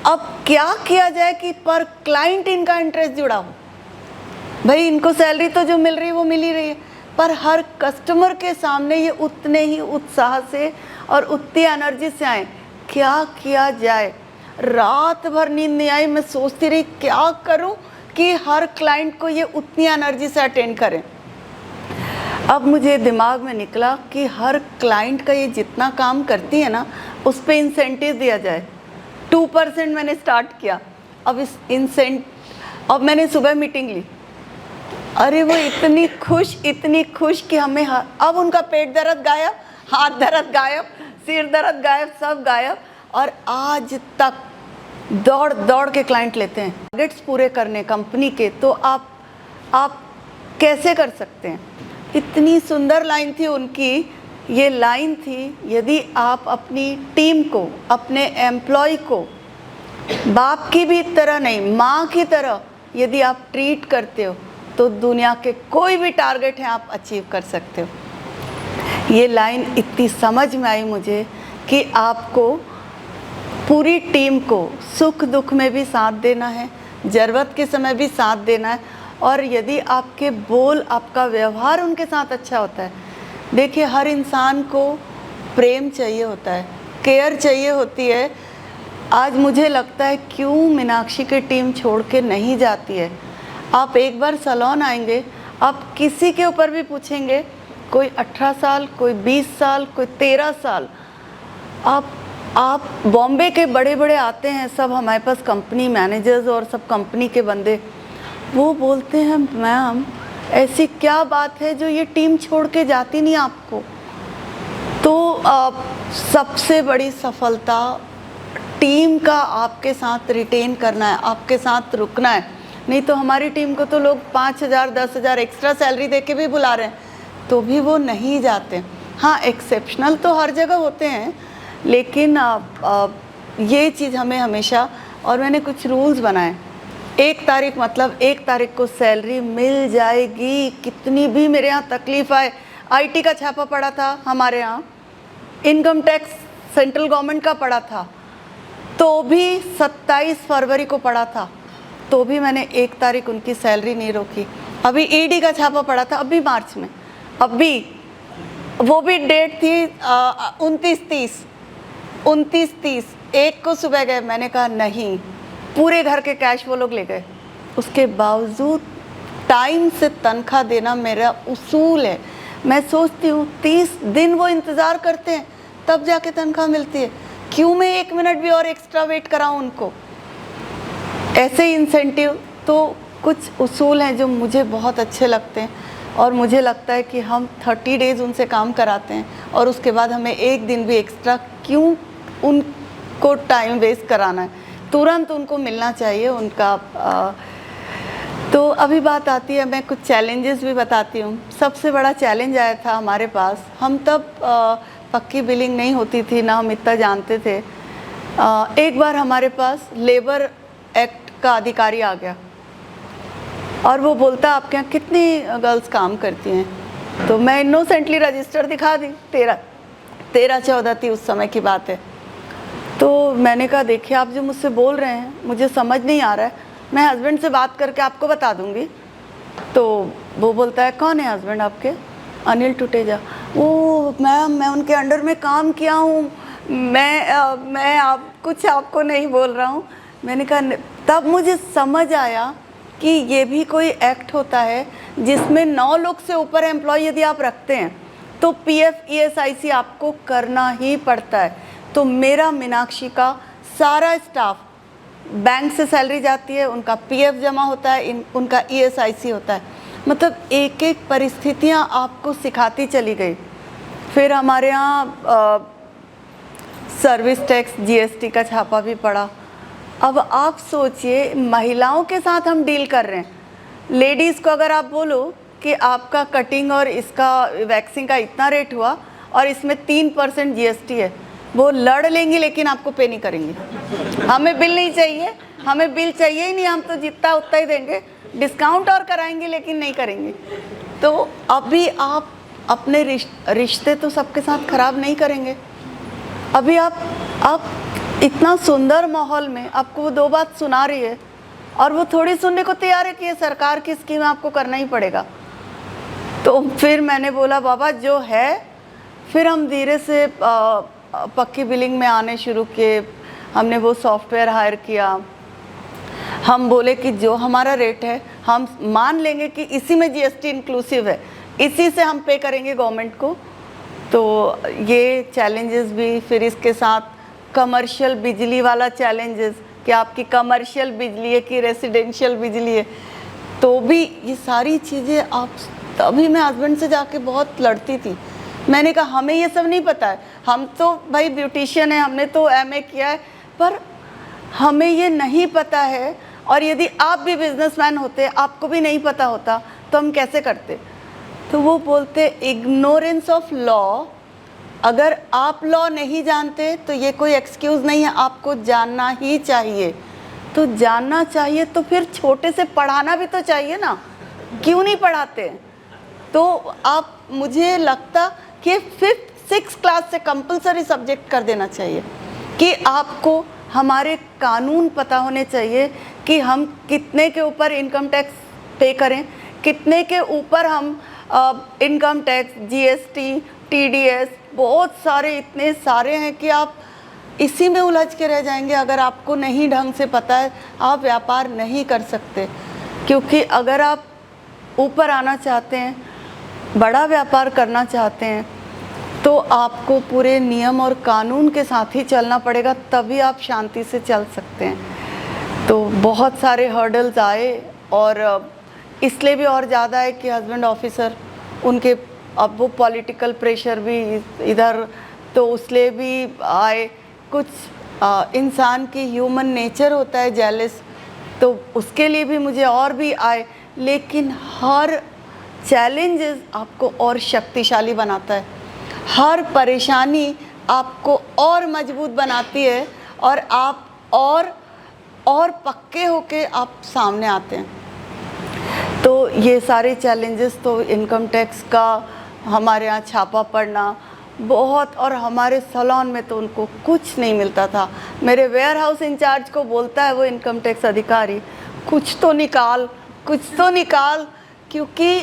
अब क्या किया जाए कि पर क्लाइंट इनका इंटरेस्ट जुड़ा हो। भाई इनको सैलरी तो जो मिल रही है वो मिल ही रही है, पर हर कस्टमर के सामने ये उतने ही उत्साह से और उतनी एनर्जी से आए। क्या किया जाए? रात भर नींद नहीं आई, मैं सोचती रही क्या करूं कि हर क्लाइंट को ये उतनी एनर्जी से अटेंड करें। अब मुझे दिमाग में निकला कि हर क्लाइंट का ये जितना काम करती है ना, उस पर इंसेंटिव दिया जाए। 2% मैंने स्टार्ट किया। अब मैंने सुबह मीटिंग ली, अरे वो इतनी खुश कि हमें अब उनका पेट दर्द गायब, हाथ दर्द गायब, सिर दर्द गायब, सब गायब। और आज तक दौड़ दौड़ के क्लाइंट लेते हैं टारगेट्स पूरे करने कंपनी के। तो आप कैसे कर सकते हैं? इतनी सुंदर लाइन थी उनकी। ये लाइन थी, यदि आप अपनी टीम को, अपने एम्प्लॉय को बाप की भी तरह नहीं, माँ की तरह यदि आप ट्रीट करते हो, तो दुनिया के कोई भी टारगेट है आप अचीव कर सकते हो। ये लाइन इतनी समझ में आई मुझे कि आपको पूरी टीम को सुख दुख में भी साथ देना है, ज़रूरत के समय भी साथ देना है। और यदि आपके बोल, आपका व्यवहार उनके साथ अच्छा होता है, देखिए हर इंसान को प्रेम चाहिए होता है, केयर चाहिए होती है। आज मुझे लगता है क्यों मीनाक्षी की टीम छोड़ के नहीं जाती है। आप एक बार सैलून आएंगे, आप किसी के ऊपर भी पूछेंगे, कोई 18 साल, कोई 20 साल, कोई 13 साल, आप बॉम्बे के बड़े बड़े आते हैं सब हमारे पास, कंपनी मैनेजर्स और सब कंपनी के बंदे, वो बोलते हैं मैम ऐसी क्या बात है जो ये टीम छोड़ के जाती नहीं आपको? तो सबसे बड़ी सफलता टीम का आपके साथ रिटेन करना है, आपके साथ रुकना है। नहीं तो हमारी टीम को तो लोग 5,000 10,000 एक्स्ट्रा सैलरी दे के भी बुला रहे हैं, तो भी वो नहीं जाते। हाँ, एक्सेप्शनल तो हर जगह होते हैं, लेकिन ये चीज़ हमें हमेशा, और मैंने कुछ रूल्स बनाए। 1 तारीख मतलब 1 तारीख को सैलरी मिल जाएगी, कितनी भी मेरे यहाँ तकलीफ़ आए। IT का छापा पड़ा था हमारे यहाँ, इनकम टैक्स सेंट्रल गवर्नमेंट का पड़ा था, तो भी 27 फरवरी को पड़ा था, तो भी मैंने 1 तारीख उनकी सैलरी नहीं रोकी। अभी ED का छापा पड़ा था अभी मार्च में, अभी वो भी डेट थी 29-30 1 को सुबह गए। मैंने कहा नहीं, पूरे घर के कैश वो लोग ले गए। उसके बावजूद टाइम से तनख्वाह देना मेरा उसूल है। मैं सोचती हूँ 30 दिन वो इंतज़ार करते हैं तब जाके तनख्वाह मिलती है, क्यों मैं 1 मिनट भी और एक्स्ट्रा वेट कराऊँ उनको? ऐसे ही इंसेंटिव, तो कुछ उसूल हैं जो मुझे बहुत अच्छे लगते हैं, और मुझे लगता है कि हम 30 डेज़ उनसे काम कराते हैं और उसके बाद हमें 1 दिन भी एक्स्ट्रा क्यों उनको टाइम वेस्ट कराना है? तुरंत उनको मिलना चाहिए उनका। तो अभी बात आती है, मैं कुछ चैलेंजेस भी बताती हूँ। सबसे बड़ा चैलेंज आया था हमारे पास, हम तब पक्की बिलिंग नहीं होती थी, ना हम इतना जानते थे। एक बार हमारे पास लेबर एक्ट का अधिकारी आ गया और वो बोलता आपके यहाँ कितनी गर्ल्स काम करती हैं? तो मैं इनोसेंटली रजिस्टर दिखा दी, 13-14 थी उस समय की बात है। तो मैंने कहा देखिए आप जो मुझसे बोल रहे हैं मुझे समझ नहीं आ रहा है, मैं हस्बैंड से बात करके आपको बता दूंगी। तो वो बोलता है कौन है हस्बैंड आपके? अनिल टुटेजा। वो मैम मैं उनके अंडर में काम किया हूँ, मैं आपको नहीं बोल रहा हूँ। मैंने कहा, तब मुझे समझ आया कि ये भी कोई एक्ट होता है जिसमें 9 लोग से ऊपर एम्प्लॉय यदि आप रखते हैं तो PF ESIC आपको करना ही पड़ता है। तो मेरा मीनाक्षी का सारा स्टाफ, बैंक से सैलरी जाती है, उनका PF जमा होता है, उनका ESIC होता है। मतलब एक एक परिस्थितियाँ आपको सिखाती चली गई। फिर हमारे यहाँ सर्विस टैक्स GST का छापा भी पड़ा। अब आप सोचिए, महिलाओं के साथ हम डील कर रहे हैं। लेडीज़ को अगर आप बोलो कि आपका कटिंग और इसका वैक्सिंग का इतना रेट हुआ और इसमें 3% GST है, वो लड़ लेंगी लेकिन आपको पे नहीं करेंगी। हमें बिल नहीं चाहिए, हमें बिल चाहिए ही नहीं, हम तो जितना उतना ही देंगे, डिस्काउंट और कराएंगे लेकिन नहीं करेंगे। तो अभी आप अपने रिश्ते तो सबके साथ ख़राब नहीं करेंगे। अभी आप इतना सुंदर माहौल में आपको वो 2 बात सुना रही है और वो थोड़ी सुनने को तैयार है कि ये सरकार की स्कीम है, आपको करना ही पड़ेगा। तो फिर मैंने बोला बाबा जो है, फिर हम धीरे से पक्की बिलिंग में आने शुरू किए। हमने वो सॉफ्टवेयर हायर किया। हम बोले कि जो हमारा रेट है हम मान लेंगे कि इसी में GST इंक्लूसिव है, इसी से हम पे करेंगे गवर्नमेंट को। तो ये चैलेंजेस भी, फिर इसके साथ कमर्शियल बिजली वाला चैलेंजेस कि आपकी कमर्शियल बिजली है कि रेसिडेंशियल बिजली है, तो भी ये सारी चीज़ें आप, तभी मैं हस्बैंड से जाके बहुत लड़ती थी। मैंने कहा हमें ये सब नहीं पता है, हम तो भाई ब्यूटिशियन है, हमने तो MA किया है, पर हमें ये नहीं पता है। और यदि आप भी बिजनेसमैन होते, आपको भी नहीं पता होता, तो हम कैसे करते? तो वो बोलते इग्नोरेंस ऑफ लॉ, अगर आप लॉ नहीं जानते तो ये कोई एक्सक्यूज़ नहीं है, आपको जानना ही चाहिए। तो जानना चाहिए तो फिर छोटे से पढ़ाना भी तो चाहिए ना, क्यों नहीं पढ़ाते? तो आप, मुझे लगता कि 5th-6th क्लास से कंपलसरी सब्जेक्ट कर देना चाहिए कि आपको हमारे कानून पता होने चाहिए कि हम कितने के ऊपर इनकम टैक्स पे करें, कितने के ऊपर हम इनकम टैक्स, GST, TDS, बहुत सारे, इतने सारे हैं कि आप इसी में उलझ के रह जाएंगे। अगर आपको नहीं ढंग से पता है, आप व्यापार नहीं कर सकते। क्योंकि अगर आप ऊपर आना चाहते हैं, बड़ा व्यापार करना चाहते हैं, तो आपको पूरे नियम और कानून के साथ ही चलना पड़ेगा, तभी आप शांति से चल सकते हैं। तो बहुत सारे हर्डल्स आए और इसलिए भी और ज़्यादा है कि हस्बैंड ऑफिसर, उनके अब वो पॉलिटिकल प्रेशर भी इधर, तो उसलिए भी आए। कुछ इंसान की ह्यूमन नेचर होता है जेलस, तो उसके लिए भी मुझे और भी आए। लेकिन हर चैलेंजेस आपको और शक्तिशाली बनाता है, हर परेशानी आपको और मजबूत बनाती है, और आप और पक्के होके आप सामने आते हैं। तो ये सारे चैलेंजेस, तो इनकम टैक्स का हमारे यहाँ छापा पड़ना बहुत, और हमारे सैलून में तो उनको कुछ नहीं मिलता था। मेरे वेयर हाउस इंचार्ज को बोलता है वो इनकम टैक्स अधिकारी, कुछ तो निकाल, कुछ तो निकाल, क्योंकि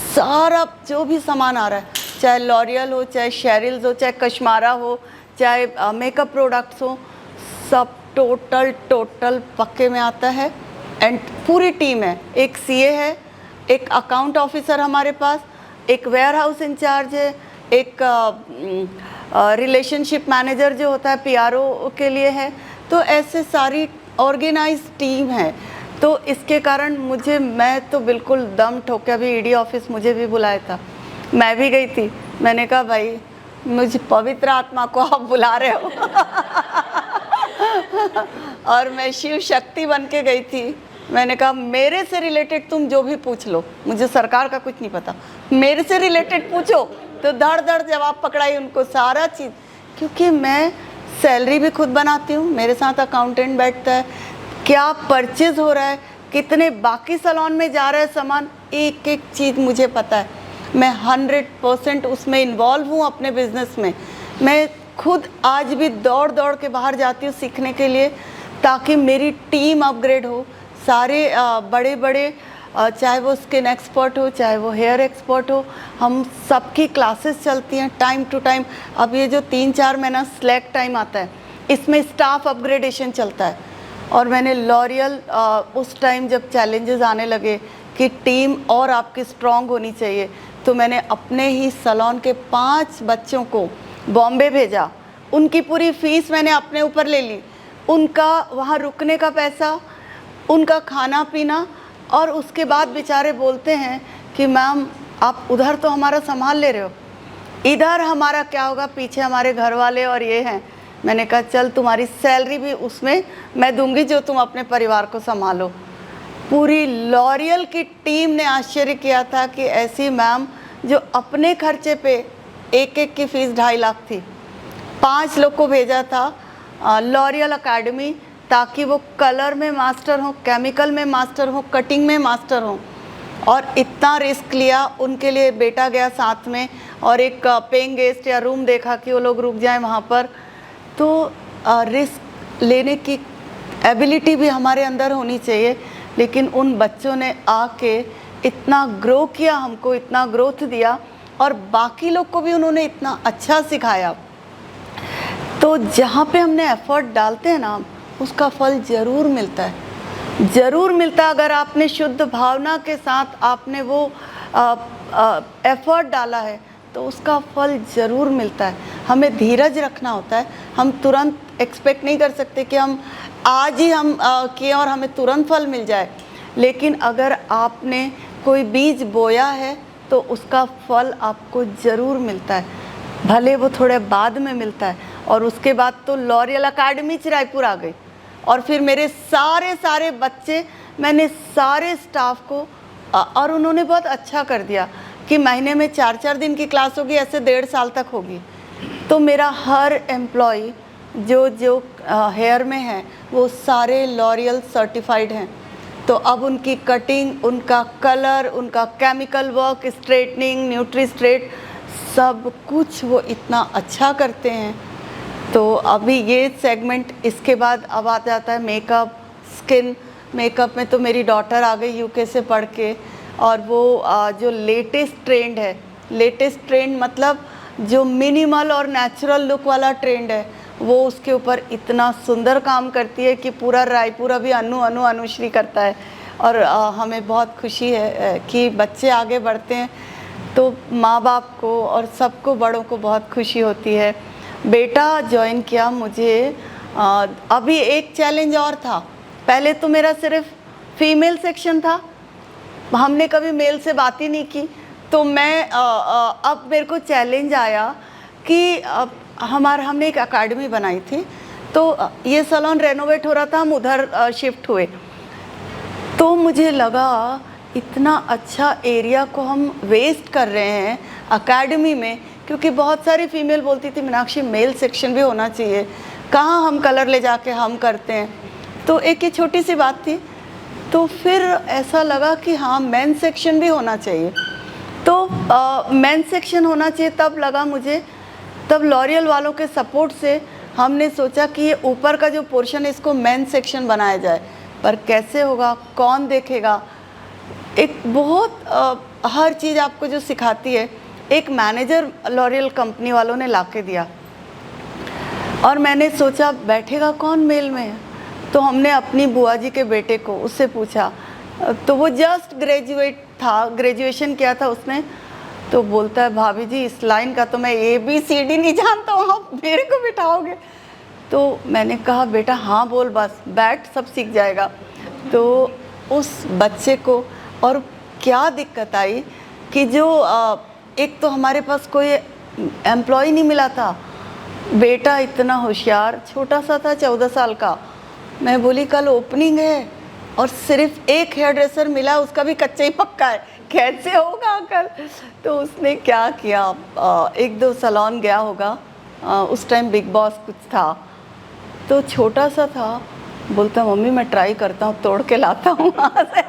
सारा जो भी सामान आ रहा है, चाहे लॉरियल हो, चाहे शेरिल्स हो, चाहे कश्मारा हो, चाहे मेकअप प्रोडक्ट्स हो, सब टोटल पक्के में आता है। एंड पूरी टीम है, एक सीए है, एक अकाउंट ऑफिसर हमारे पास, एक वेयर हाउस इंचार्ज है, एक रिलेशनशिप मैनेजर जो होता है पीआरओ के लिए है। तो ऐसे सारी ऑर्गेनाइज टीम है। तो इसके कारण मैं तो बिल्कुल दम ठोक के, अभी ईडी ऑफिस मुझे भी बुलाया था, मैं भी गई थी। मैंने कहा भाई मुझे पवित्र आत्मा को आप बुला रहे हो और मैं शिव शक्ति बन के गई थी। मैंने कहा मेरे से रिलेटेड तुम जो भी पूछ लो, मुझे सरकार का कुछ नहीं पता, मेरे से रिलेटेड पूछो। तो धड़ जवाब पकड़ाई उनको सारा चीज़, क्योंकि मैं सैलरी भी खुद बनाती हूँ, मेरे साथ अकाउंटेंट बैठता है, क्या परचेज हो रहा है, कितने बाकी सैलून में जा रहा है सामान, एक एक चीज़ मुझे पता है। मैं 100% उसमें इन्वॉल्व हूँ अपने बिजनेस में। मैं खुद आज भी दौड़ के बाहर जाती हूँ सीखने के लिए, ताकि मेरी टीम अपग्रेड हो। सारे बड़े चाहे वो स्किन एक्सपर्ट हो, चाहे वो हेयर एक्सपर्ट हो, हम सबकी क्लासेस चलती हैं टाइम टू टाइम। अब ये जो 3-4 महीना स्लैक टाइम आता है, इसमें स्टाफ अपग्रेडेशन चलता है। और मैंने लॉरियल उस टाइम जब चैलेंजेस आने लगे कि टीम और आपकी स्ट्रॉन्ग होनी चाहिए, तो मैंने अपने ही सैलून के 5 बच्चों को बॉम्बे भेजा। उनकी पूरी फीस मैंने अपने ऊपर ले ली, उनका वहाँ रुकने का पैसा, उनका खाना पीना। और उसके बाद बेचारे बोलते हैं कि मैम आप उधर तो हमारा संभाल ले रहे हो, इधर हमारा क्या होगा, पीछे हमारे घर वाले और ये हैं। मैंने कहा चल तुम्हारी सैलरी भी उसमें मैं दूंगी जो तुम अपने परिवार को संभालो। पूरी लॉरियल की टीम ने आश्चर्य किया था कि ऐसी मैम जो अपने खर्चे पे एक की फ़ीस 2.5 लाख थी। 5 लोग को भेजा था लॉरियल अकेडमी, ताकि वो कलर में मास्टर हो, केमिकल में मास्टर हो, कटिंग में मास्टर हो। और इतना रिस्क लिया, उनके लिए बेटा गया साथ में, और एक पेइंग गेस्ट या रूम देखा कि वो लोग रुक जाएं वहाँ पर। तो रिस्क लेने की एबिलिटी भी हमारे अंदर होनी चाहिए। लेकिन उन बच्चों ने आके इतना ग्रो किया, हमको इतना ग्रोथ दिया, और बाकी लोग को भी उन्होंने इतना अच्छा सिखाया। तो जहाँ पे हमने एफर्ट डालते हैं ना, उसका फल ज़रूर मिलता है, ज़रूर मिलता है। अगर आपने शुद्ध भावना के साथ आपने वो एफर्ट डाला है, तो उसका फल ज़रूर मिलता है। हमें धीरज रखना होता है। हम तुरंत एक्सपेक्ट नहीं कर सकते कि हम आज ही हम किए और हमें तुरंत फल मिल जाए। लेकिन अगर आपने कोई बीज बोया है, तो उसका फल आपको ज़रूर मिलता है, भले वो थोड़े बाद में मिलता है। और उसके बाद तो लॉरियल अकेडमी रायपुर आ गई, और फिर मेरे सारे बच्चे, मैंने सारे स्टाफ को, और उन्होंने बहुत अच्छा कर दिया कि महीने में 4-4 दिन की क्लास होगी, ऐसे 1.5 साल तक होगी। तो मेरा हर एम्प्लॉय जो हेयर में है, वो सारे लॉरियल सर्टिफाइड हैं। तो अब उनकी कटिंग, उनका कलर, उनका chemical work, straightening, nutri straight, सब कुछ वो इतना अच्छा करते हैं। तो अभी ये सेगमेंट, इसके बाद अब आ जाता है मेकअप, स्किन। मेकअप में तो मेरी डॉटर आ गई यूके से पढ़ के, और वो जो लेटेस्ट ट्रेंड है, लेटेस्ट ट्रेंड मतलब जो मिनिमल और नेचुरल लुक वाला ट्रेंड है, वो उसके ऊपर इतना सुंदर काम करती है कि पूरा रायपुर अभी अनुश्री करता है। और हमें बहुत खुशी है कि बच्चे आगे बढ़ते हैं, तो माँ बाप को और सबको, बड़ों को बहुत खुशी होती है। बेटा ज्वाइन किया मुझे, अभी एक चैलेंज और था। पहले तो मेरा सिर्फ फीमेल सेक्शन था, हमने कभी मेल से बात ही नहीं की। तो मैं अब मेरे को चैलेंज आया कि हमने एक एकेडमी बनाई थी, तो ये सैलून रेनोवेट हो रहा था, हम उधर शिफ्ट हुए। तो मुझे लगा इतना अच्छा एरिया को हम वेस्ट कर रहे हैं एकेडमी में, क्योंकि बहुत सारी फीमेल बोलती थी मीनाक्षी मेल सेक्शन भी होना चाहिए, कहाँ हम कलर ले जाके हम करते हैं। तो एक ये छोटी सी बात थी। तो फिर ऐसा लगा कि हाँ मेन सेक्शन भी होना चाहिए। तो मेन सेक्शन होना चाहिए तब लगा मुझे, तब लॉरियल वालों के सपोर्ट से हमने सोचा कि ये ऊपर का जो पोर्शन है इसको मेन सेक्शन बनाया जाए। पर कैसे होगा, कौन देखेगा, एक बहुत हर चीज़ आपको जो सिखाती है, एक मैनेजर लॉरियल कंपनी वालों ने ला के दिया। और मैंने सोचा बैठेगा कौन मेल में। तो हमने अपनी बुआ जी के बेटे को, उससे पूछा, तो वो जस्ट ग्रेजुएट था, ग्रेजुएशन किया था उसने। तो बोलता है भाभी जी इस लाइन का तो मैं ABCD नहीं जानता हूँ, आप मेरे को बिठाओगे। तो मैंने कहा बेटा हाँ बोल, बस बैठ, सब सीख जाएगा। तो उस बच्चे को, और क्या दिक्कत आई कि जो एक तो हमारे पास कोई एम्प्लॉय नहीं मिला था, बेटा इतना होशियार, छोटा सा था 14 साल का। मैं बोली कल ओपनिंग है और सिर्फ एक हेयर ड्रेसर मिला, उसका भी कच्चा ही पक्का है, कैसे होगा कल। तो उसने क्या किया, 1-2 सैलून गया होगा, उस टाइम बिग बॉस कुछ था, तो छोटा सा था, बोलता मम्मी मैं ट्राई करता हूँ, तोड़ के लाता हूँ वहाँ से।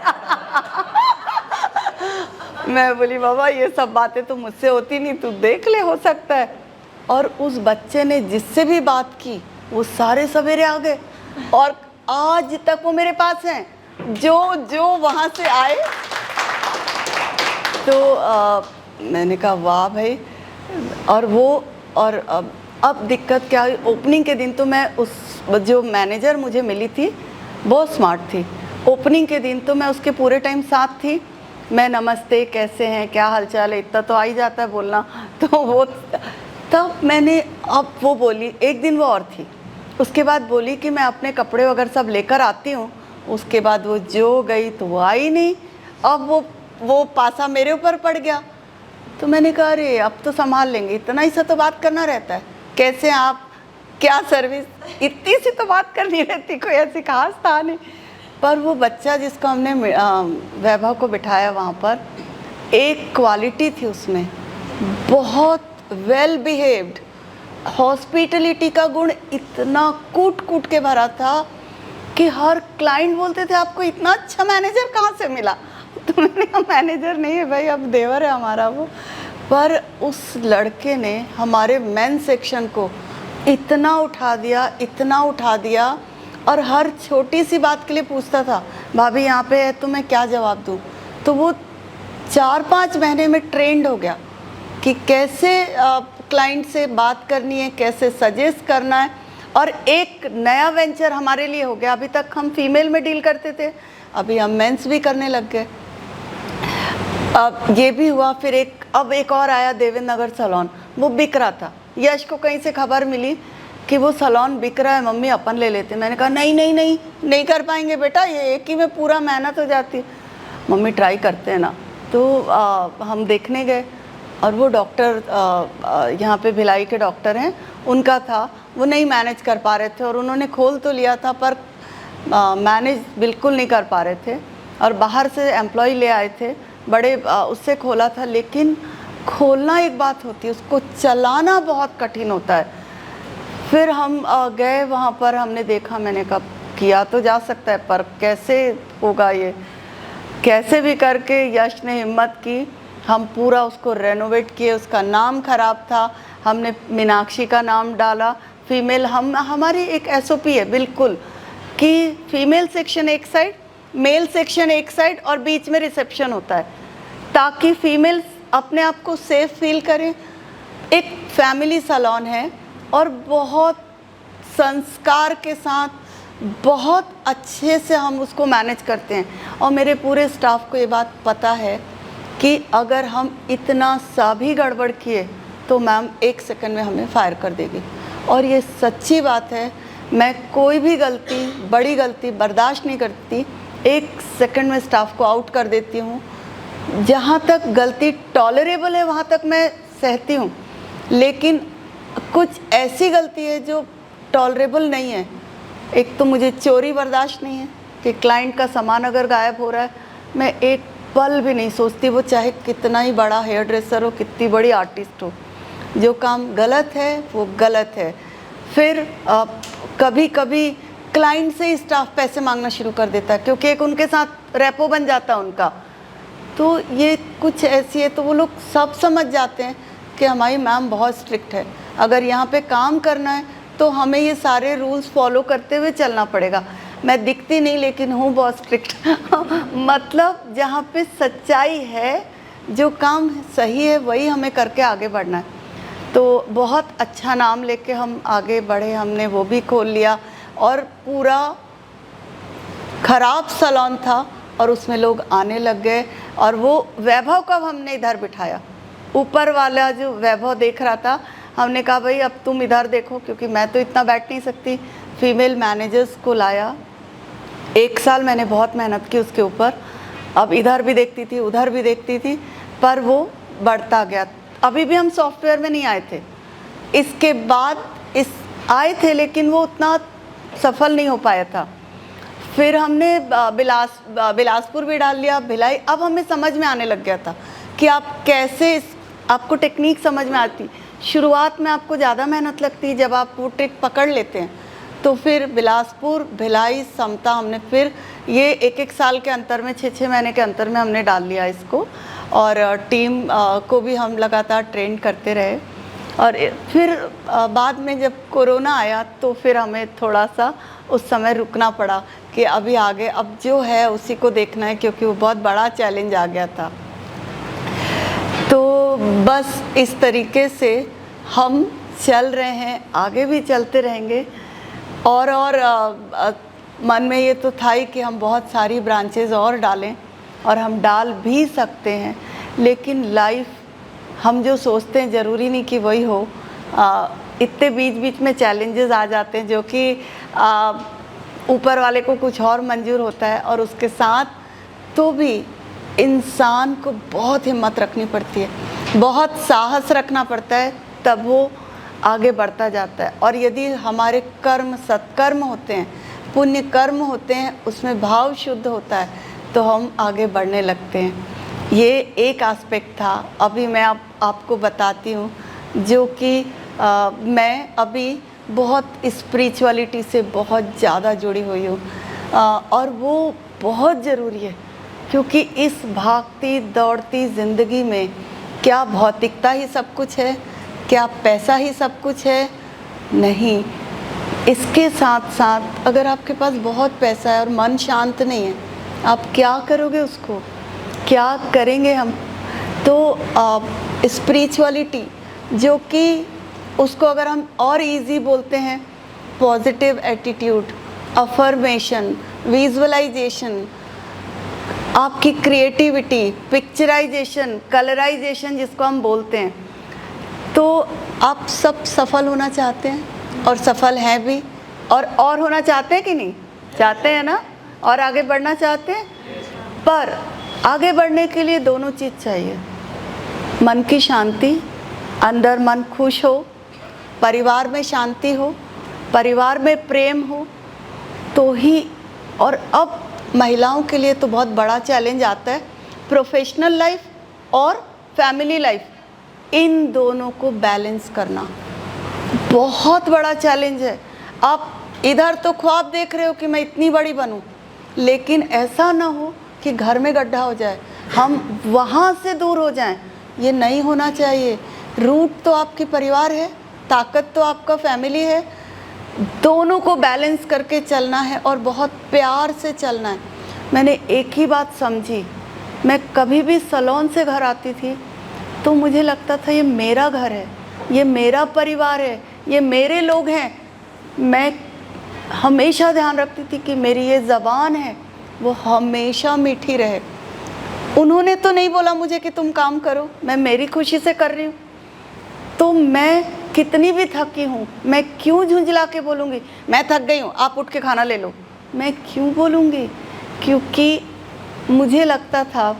मैं बोली बाबा ये सब बातें तो मुझसे होती नहीं, तू देख ले, हो सकता है। और उस बच्चे ने जिससे भी बात की वो सारे सवेरे आ गए, और आज तक वो मेरे पास हैं, जो वहाँ से आए। तो मैंने कहा वाह भाई। और वो, और अब दिक्कत क्या हुई, ओपनिंग के दिन तो मैं उस जो मैनेजर मुझे मिली थी बहुत स्मार्ट थी। ओपनिंग के दिन तो मैं उसके पूरे टाइम साथ थी। मैं नमस्ते कैसे हैं, क्या हालचाल है, इतना तो आ ही जाता है बोलना। तो वो तब मैंने, अब वो बोली, एक दिन वो और थी, उसके बाद बोली कि मैं अपने कपड़े वगैरह सब लेकर आती हूँ। उसके बाद वो जो गई तो वो आई नहीं। अब वो पासा मेरे ऊपर पड़ गया। तो मैंने कहा अरे अब तो संभाल लेंगे, इतना ही सा तो बात करना रहता है, कैसे आप, क्या सर्विस, इतनी सी तो बात करनी रहती, कोई ऐसी खास था नहीं। पर वो बच्चा जिसको हमने वैभव को बिठाया वहाँ पर, एक क्वालिटी थी उसमें, बहुत वेल बिहेव्ड, हॉस्पिटलिटी का गुण इतना कूट कूट के भरा था कि हर क्लाइंट बोलते थे आपको इतना अच्छा मैनेजर कहाँ से मिला। तो मैंने कहा मैनेजर नहीं है भाई, अब देवर है हमारा वो। पर उस लड़के ने हमारे मेन सेक्शन को इतना उठा दिया, इतना उठा दिया, और हर छोटी सी बात के लिए पूछता था भाभी यहाँ पे है तो मैं क्या जवाब दूँ। तो वो 4-5 महीने में ट्रेंड हो गया कि कैसे क्लाइंट से बात करनी है, कैसे सजेस्ट करना है। और एक नया वेंचर हमारे लिए हो गया, अभी तक हम फीमेल में डील करते थे, अभी हम मेंस भी करने लग गए। अब ये भी हुआ, फिर अब एक और आया देवेंद्र नगर सैलून, वो बिक रहा था। यश को कहीं से खबर मिली कि वो सैलून बिक रहा है, मम्मी अपन ले लेते। मैंने कहा नहीं कर पाएंगे बेटा, ये एक ही में पूरा मेहनत हो जाती है। मम्मी ट्राई करते हैं ना। तो हम देखने गए, और वो डॉक्टर यहाँ पे भिलाई के डॉक्टर हैं, उनका था, वो नहीं मैनेज कर पा रहे थे, और उन्होंने खोल तो लिया था पर मैनेज बिल्कुल नहीं कर पा रहे थे। और बाहर से एम्प्लॉय ले आए थे, बड़े उससे खोला था, लेकिन खोलना एक बात होती है, उसको चलाना बहुत कठिन होता है। फिर हम गए वहाँ पर, हमने देखा, मैंने कहा किया तो जा सकता है पर कैसे होगा ये। कैसे भी करके यश ने हिम्मत की, हम पूरा उसको रेनोवेट किए। उसका नाम ख़राब था, हमने मीनाक्षी का नाम डाला। फीमेल, हमारी एक SOP है बिल्कुल कि फीमेल सेक्शन एक साइड, मेल सेक्शन एक साइड, और बीच में रिसेप्शन होता है, ताकि फीमेल अपने आप को सेफ फील करें। एक फैमिली सैलून है और बहुत संस्कार के साथ बहुत अच्छे से हम उसको मैनेज करते हैं। और मेरे पूरे स्टाफ को ये बात पता है कि अगर हम इतना सा भी गड़बड़ किए तो मैम 1 सेकंड में हमें फायर कर देगी। और ये सच्ची बात है, मैं कोई भी गलती, बड़ी गलती बर्दाश्त नहीं करती। 1 सेकंड में स्टाफ को आउट कर देती हूँ। जहाँ तक गलती टॉलरेबल है वहाँ तक मैं सहती हूँ, लेकिन कुछ ऐसी गलती है जो टॉलरेबल नहीं है। एक तो मुझे चोरी बर्दाश्त नहीं है कि क्लाइंट का सामान अगर गायब हो रहा है, मैं एक पल भी नहीं सोचती, वो चाहे कितना ही बड़ा हेयर ड्रेसर हो, कितनी बड़ी आर्टिस्ट हो। जो काम गलत है वो गलत है। फिर कभी कभी क्लाइंट से ही स्टाफ पैसे मांगना शुरू कर देता है, क्योंकि एक उनके साथ रेपो बन जाता है उनका। तो ये कुछ ऐसी है, तो वो लोग सब समझ जाते हैं कि हमारी मैम बहुत स्ट्रिक्ट है, अगर यहाँ पे काम करना है तो हमें ये सारे रूल्स फॉलो करते हुए चलना पड़ेगा। मैं दिखती नहीं लेकिन हूँ बहुत स्ट्रिक्ट मतलब जहाँ पे सच्चाई है, जो काम सही है वही हमें करके आगे बढ़ना है। तो बहुत अच्छा नाम लेके हम आगे बढ़े, हमने वो भी खोल लिया, और पूरा ख़राब सैलून था और उसमें लोग आने लग गए। और वो वैभव कब हमने इधर बिठाया, ऊपर वाला जो वैभव देख रहा था, हमने कहा भाई अब तुम इधर देखो, क्योंकि मैं तो इतना बैठ नहीं सकती। फीमेल मैनेजर्स को लाया, 1 साल मैंने बहुत मेहनत की उसके ऊपर। अब इधर भी देखती थी, उधर भी देखती थी, पर वो बढ़ता गया। अभी भी हम सॉफ्टवेयर में नहीं आए थे, इसके बाद आए थे, लेकिन वो उतना सफल नहीं हो पाया था। फिर हमने बिलासपुर भी डाल लिया, भिलाई। अब हमें समझ में आने लग गया था कि आप कैसे आपको टेक्निक समझ में आती। शुरुआत में आपको ज़्यादा मेहनत लगती है, जब आप वो ट्रिक पकड़ लेते हैं। तो फिर बिलासपुर, भिलाई, समता, हमने फिर ये 1-1 साल के अंतर में, 6-6 महीने के अंतर में हमने डाल लिया इसको। और टीम को भी हम लगातार ट्रेन करते रहे। और फिर बाद में जब कोरोना आया तो फिर हमें थोड़ा सा उस समय रुकना पड़ा कि अभी आगे अब जो है उसी को देखना है, क्योंकि वो बहुत बड़ा चैलेंज आ गया था। तो बस इस तरीके से हम चल रहे हैं, आगे भी चलते रहेंगे। और मन में ये तो था ही कि हम बहुत सारी ब्रांचेस और डालें, और हम डाल भी सकते हैं, लेकिन लाइफ हम जो सोचते हैं ज़रूरी नहीं कि वही हो। इतने बीच बीच में चैलेंजेस आ जाते हैं, जो कि ऊपर वाले को कुछ और मंजूर होता है, और उसके साथ तो भी इंसान को बहुत हिम्मत रखनी पड़ती है, बहुत साहस रखना पड़ता है, तब वो आगे बढ़ता जाता है। और यदि हमारे कर्म सत्कर्म होते हैं, पुण्य कर्म होते हैं, उसमें भाव शुद्ध होता है, तो हम आगे बढ़ने लगते हैं। ये एक एस्पेक्ट था। अभी मैं आपको बताती हूँ, जो कि मैं अभी बहुत स्पिरिचुअलिटी से बहुत ज़्यादा जुड़ी हुई हूँ, और वो बहुत ज़रूरी है, क्योंकि इस भागती दौड़ती ज़िंदगी में क्या भौतिकता ही सब कुछ है, क्या पैसा ही सब कुछ है? नहीं। इसके साथ साथ अगर आपके पास बहुत पैसा है और मन शांत नहीं है, आप क्या करोगे उसको? क्या करेंगे हम? तो स्पिरिचुअलिटी, जो कि उसको अगर हम और इजी बोलते हैं, पॉजिटिव एटीट्यूड, अफर्मेशन, विजुअलाइजेशन, आपकी क्रिएटिविटी, पिक्चराइजेशन, कलराइजेशन जिसको हम बोलते हैं, तो आप सब सफल होना चाहते हैं और सफल हैं भी, और होना चाहते हैं कि नहीं चाहते हैं ना, और आगे बढ़ना चाहते हैं। पर आगे बढ़ने के लिए दोनों चीज़ चाहिए, मन की शांति, अंदर मन खुश हो, परिवार में शांति हो, परिवार में प्रेम हो, तो ही। और अब महिलाओं के लिए तो बहुत बड़ा चैलेंज आता है, प्रोफेशनल लाइफ और फैमिली लाइफ, इन दोनों को बैलेंस करना बहुत बड़ा चैलेंज है। आप इधर तो ख्वाब देख रहे हो कि मैं इतनी बड़ी बनूं, लेकिन ऐसा ना हो कि घर में गड्ढा हो जाए, हम वहाँ से दूर हो जाएं। ये नहीं होना चाहिए। रूट तो आपकी परिवार है, ताकत तो आपका फैमिली है, दोनों को बैलेंस करके चलना है और बहुत प्यार से चलना है। मैंने एक ही बात समझी, मैं कभी भी सैलून से घर आती थी तो मुझे लगता था ये मेरा घर है, ये मेरा परिवार है, ये मेरे लोग हैं। मैं हमेशा ध्यान रखती थी कि मेरी ये ज़बान है वो हमेशा मीठी रहे। उन्होंने तो नहीं बोला मुझे कि तुम काम करो, मैं मेरी खुशी से कर रही हूँ। तो मैं कितनी भी थकी हूँ, मैं क्यों झुंझला के बोलूँगी मैं थक गई हूँ, आप उठ के खाना ले लो? मैं क्यों बोलूँगी? क्योंकि मुझे लगता था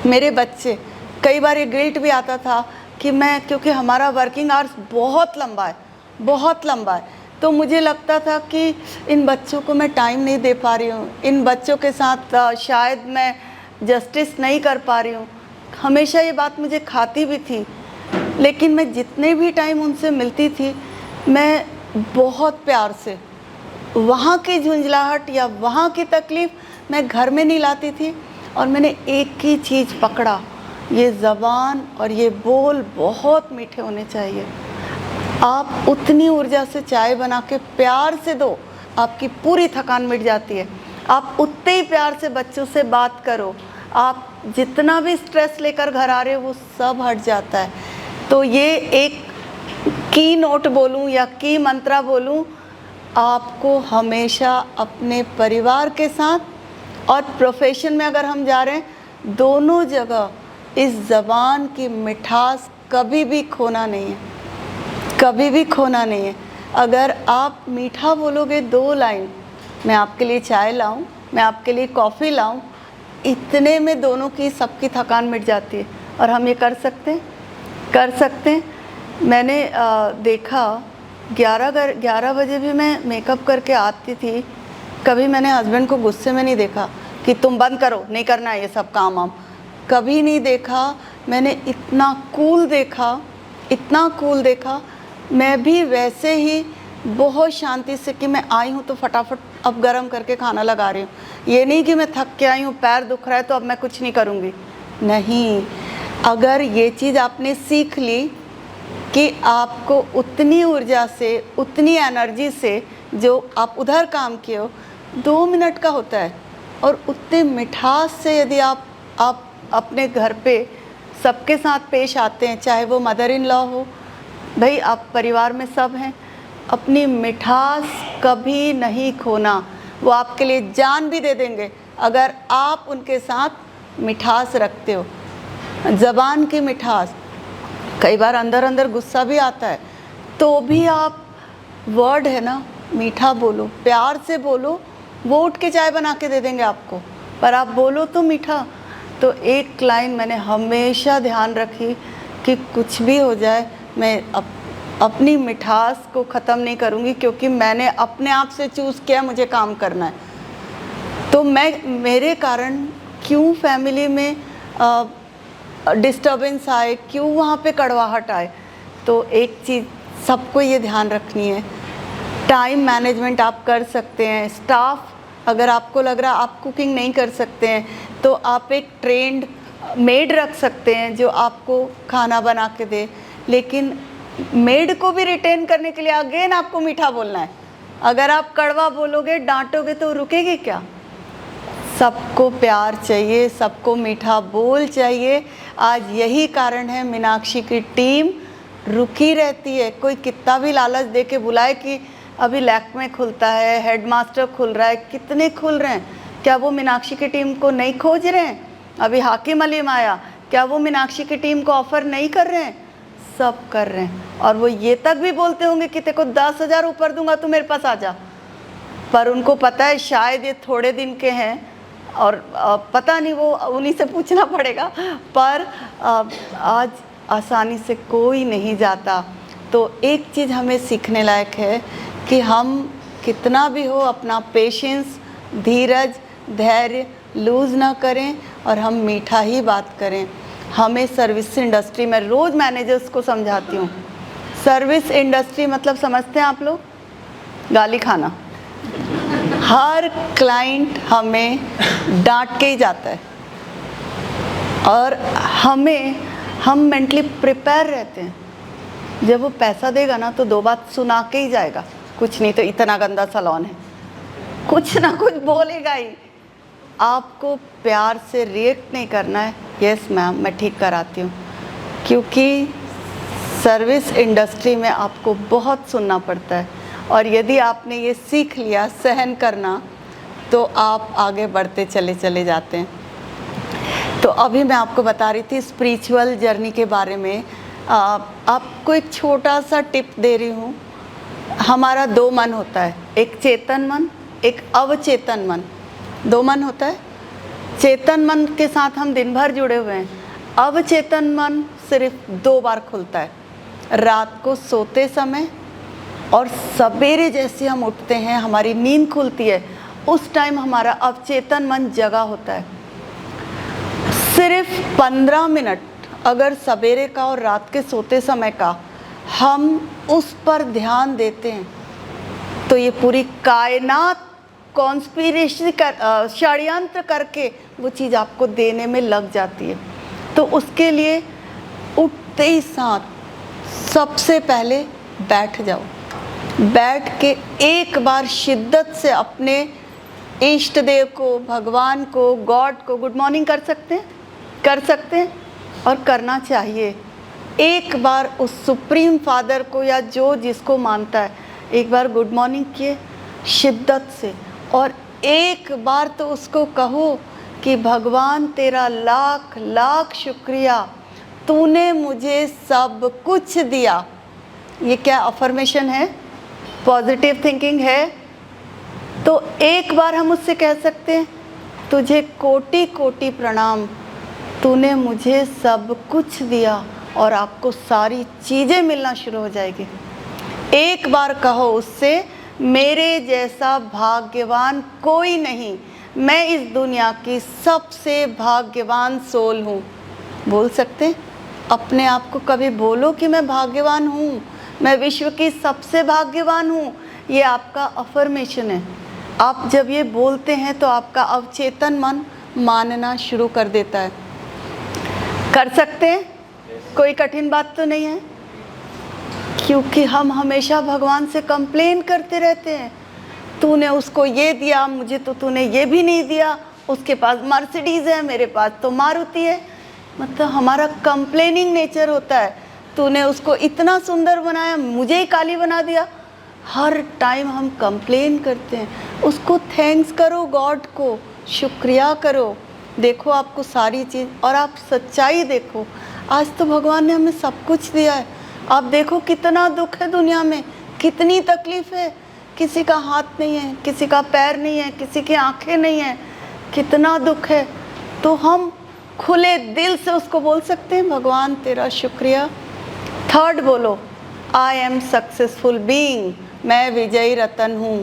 मेरे बच्चे, कई बार ये गिल्ट भी आता था कि मैं, क्योंकि हमारा वर्किंग आवर्स बहुत लंबा है, बहुत लंबा है, तो मुझे लगता था कि इन बच्चों को मैं टाइम नहीं दे पा रही हूँ, इन बच्चों के साथ शायद मैं जस्टिस नहीं कर पा रही हूँ। हमेशा ये बात मुझे खाती भी थी, लेकिन मैं जितने भी टाइम उनसे मिलती थी, मैं बहुत प्यार से वहाँ की झुंझलाहट या वहाँ की तकलीफ़ मैं घर में नहीं लाती थी। और मैंने एक ही चीज़ पकड़ा, ये ज़बान और ये बोल बहुत मीठे होने चाहिए। आप उतनी ऊर्जा से चाय बना के प्यार से दो, आपकी पूरी थकान मिट जाती है। आप उतने ही प्यार से बच्चों से बात करो, आप जितना भी स्ट्रेस लेकर घर आ रहे हो वो सब हट जाता है। तो ये एक की नोट बोलूं या की मंत्रा बोलूं, आपको हमेशा अपने परिवार के साथ और प्रोफेशन में अगर हम जा रहे हैं, दोनों जगह इस ज़बान की मिठास कभी भी खोना नहीं है, कभी भी खोना नहीं है। अगर आप मीठा बोलोगे 2 लाइन, मैं आपके लिए चाय लाऊं, मैं आपके लिए कॉफ़ी लाऊं, इतने में दोनों की सबकी थकान मिट जाती है। और हम ये कर सकते हैं, कर सकते हैं। मैंने देखा 11 बजे भी मैं मेकअप करके आती थी, कभी मैंने हस्बैंड को गुस्से में नहीं देखा कि तुम बंद करो, नहीं करना है ये सब काम वाम, कभी नहीं देखा। मैंने इतना कूल देखा, इतना कूल देखा। मैं भी वैसे ही बहुत शांति से कि मैं आई हूँ तो फटाफट अब गरम करके खाना लगा रही हूँ। ये नहीं कि मैं थक के आई हूँ, पैर दुख रहा है तो अब मैं कुछ नहीं करूँगी, नहीं। अगर ये चीज़ आपने सीख ली कि आपको उतनी ऊर्जा से, उतनी एनर्जी से जो आप उधर काम किए हो 2 मिनट का होता है, और उतने मिठास से यदि आप अपने घर पे सबके साथ पेश आते हैं, चाहे वो मदर इन लॉ हो, भाई आप परिवार में सब हैं, अपनी मिठास कभी नहीं खोना। वो आपके लिए जान भी दे देंगे अगर आप उनके साथ मिठास रखते हो। ज़बान की मिठास, कई बार अंदर अंदर गुस्सा भी आता है, तो भी आप वर्ड है ना, मीठा बोलो, प्यार से बोलो, वो उठ के चाय बना के दे देंगे आपको, पर आप बोलो तो मीठा। तो एक लाइन मैंने हमेशा ध्यान रखी कि कुछ भी हो जाए मैं अपनी मिठास को ख़त्म नहीं करूँगी, क्योंकि मैंने अपने आप से चूज़ किया मुझे काम करना है। तो मेरे कारण क्यों फैमिली में डिस्टर्बेंस आए, क्यों वहाँ पे कड़वाहट आए। तो एक चीज़ सबको ये ध्यान रखनी है, टाइम मैनेजमेंट आप कर सकते हैं। स्टाफ, अगर आपको लग रहा आप कुकिंग नहीं कर सकते हैं तो आप एक ट्रेंड मेड रख सकते हैं जो आपको खाना बना के दे। लेकिन मेड को भी रिटेन करने के लिए अगेन आपको मीठा बोलना है। अगर आप कड़वा बोलोगे, डांटोगे तो रुकेगी क्या। सबको प्यार चाहिए, सबको मीठा बोल चाहिए। आज यही कारण है मीनाक्षी की टीम रुकी रहती है। कोई कितना भी लालच दे के बुलाए कि अभी लैक्मे खुलता है, हेडमास्टर खुल रहा है, कितने खुल रहे हैं, क्या वो मीनाक्षी की टीम को नहीं खोज रहे हैं। अभी हाकिम अलीम आया, क्या वो मीनाक्षी की टीम को ऑफ़र नहीं कर रहे हैं। सब कर रहे हैं, और वो ये तक भी बोलते होंगे कि तेरे को 10,000 ऊपर दूंगा तो मेरे पास आ जा। पर उनको पता है शायद ये थोड़े दिन के हैं, और पता नहीं, वो उन्हीं से पूछना पड़ेगा। पर आज आसानी से कोई नहीं जाता। तो एक चीज़ हमें सीखने लायक है कि हम कितना भी हो अपना पेशेंस, धीरज, धैर्य लूज़ ना करें, और हम मीठा ही बात करें। हमें सर्विस इंडस्ट्री में रोज़ मैनेजर्स को समझाती हूँ, सर्विस इंडस्ट्री मतलब समझते हैं आप लोग, गाली खाना। हर क्लाइंट हमें डांट के ही जाता है, और हम मेंटली प्रिपेयर रहते हैं। जब वो पैसा देगा ना तो 2 बात सुना के ही जाएगा, कुछ नहीं तो इतना गंदा सैलून है, कुछ ना कुछ बोलेगा ही। आपको प्यार से रिएक्ट नहीं करना है, यस मैम मैं ठीक कराती हूँ, क्योंकि सर्विस इंडस्ट्री में आपको बहुत सुनना पड़ता है। और यदि आपने ये सीख लिया सहन करना, तो आप आगे बढ़ते चले जाते हैं। तो अभी मैं आपको बता रही थी स्पिरिचुअल जर्नी के बारे में। आपको एक छोटा सा टिप दे रही हूँ। हमारा 2 मन होता है, एक चेतन मन, एक अवचेतन मन। 2 मन होता है। चेतन मन के साथ हम दिन भर जुड़े हुए हैं। अवचेतन मन सिर्फ 2 बार खुलता है, रात को सोते समय और सवेरे जैसे हम उठते हैं, हमारी नींद खुलती है, उस टाइम हमारा अवचेतन मन जगा होता है। सिर्फ 15 मिनट अगर सवेरे का और रात के सोते समय का हम उस पर ध्यान देते हैं तो ये पूरी कायनात कॉन्स्पिरेसी कर षड्यंत्र करके वो चीज़ आपको देने में लग जाती है। तो उसके लिए उठते ही साथ सबसे पहले बैठ जाओ, बैठ के एक बार शिद्दत से अपने इष्ट देव को, भगवान को, गॉड को गुड मॉर्निंग कर सकते हैं और करना चाहिए। एक बार उस सुप्रीम फादर को या जो जिसको मानता है, एक बार गुड मॉर्निंग किए शिद्दत से, और एक बार तो उसको कहो कि भगवान तेरा लाख लाख शुक्रिया, तूने मुझे सब कुछ दिया। ये क्या अफर्मेशन है? पॉजिटिव थिंकिंग है। तो एक बार हम उससे कह सकते हैं, तुझे कोटि कोटि प्रणाम, तूने मुझे सब कुछ दिया, और आपको सारी चीज़ें मिलना शुरू हो जाएगी। एक बार कहो उससे, मेरे जैसा भाग्यवान कोई नहीं, मैं इस दुनिया की सबसे भाग्यवान सोल हूँ। बोल सकते हैं अपने आप को, कभी बोलो कि मैं भाग्यवान हूँ, मैं विश्व की सबसे भाग्यवान हूँ। ये आपका अफर्मेशन है। आप जब ये बोलते हैं तो आपका अवचेतन मन मानना शुरू कर देता है। कर सकते हैं, कोई कठिन बात तो नहीं है, क्योंकि हम हमेशा भगवान से कंप्लेन करते रहते हैं, तूने उसको ये दिया, मुझे तो तूने ये भी नहीं दिया, उसके पास मर्सिडीज़ है, मेरे पास तो मारुति है। मतलब हमारा कंप्लेनिंग नेचर होता है, तूने उसको इतना सुंदर बनाया, मुझे ही काली बना दिया। हर टाइम हम कंप्लेन करते हैं। उसको थैंक्स करो, गॉड को शुक्रिया करो। देखो आपको सारी चीज़, और आप सच्चाई देखो, आज तो भगवान ने हमें सब कुछ दिया है। आप देखो कितना दुख है दुनिया में, कितनी तकलीफ है, किसी का हाथ नहीं है, किसी का पैर नहीं है, किसी की आंखें नहीं है, कितना दुख है। तो हम खुले दिल से उसको बोल सकते हैं, भगवान तेरा शुक्रिया। थर्ड बोलो, आई एम सक्सेसफुल बीइंग, मैं विजयी रतन हूँ।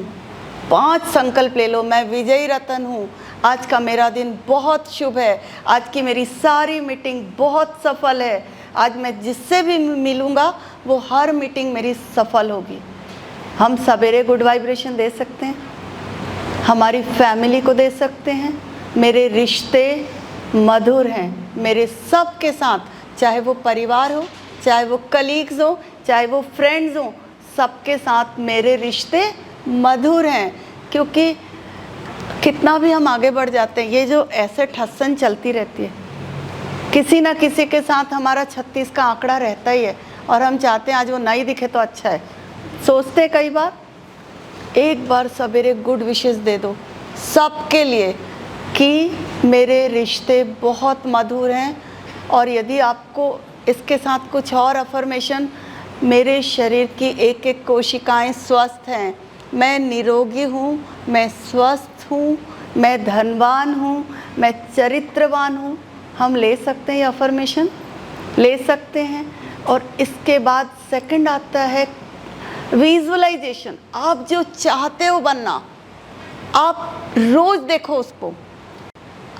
5 संकल्प ले लो, मैं विजयी रतन हूँ, आज का मेरा दिन बहुत शुभ है, आज की मेरी सारी मीटिंग बहुत सफल है, आज मैं जिससे भी मिलूँगा वो हर मीटिंग मेरी सफल होगी। हम सवेरे गुड वाइब्रेशन दे सकते हैं, हमारी फैमिली को दे सकते हैं। मेरे रिश्ते मधुर हैं मेरे सब के साथ, चाहे वो परिवार हो, चाहे वो कलीग्स हो, चाहे वो फ्रेंड्स हो, सबके साथ मेरे रिश्ते मधुर हैं। क्योंकि कितना भी हम आगे बढ़ जाते हैं, ये जो ऐसे ठस्सन चलती रहती है, किसी ना किसी के साथ हमारा 36 का आंकड़ा रहता ही है, और हम चाहते हैं आज वो नहीं दिखे तो अच्छा है। सोचते कई बार, एक बार सवेरे गुड विशेस दे दो सबके लिए कि मेरे रिश्ते बहुत मधुर हैं। और यदि आपको इसके साथ कुछ और अफर्मेशन, मेरे शरीर की एक एक कोशिकाएं स्वस्थ हैं, मैं निरोगी हूँ, मैं स्वस्थ हूँ, मैं धनवान हूँ, मैं चरित्रवान हूँ, हम ले सकते हैं ये अफर्मेशन, ले सकते हैं। और इसके बाद सेकंड आता है विजुअलाइजेशन। आप जो चाहते हो बनना, आप रोज़ देखो उसको।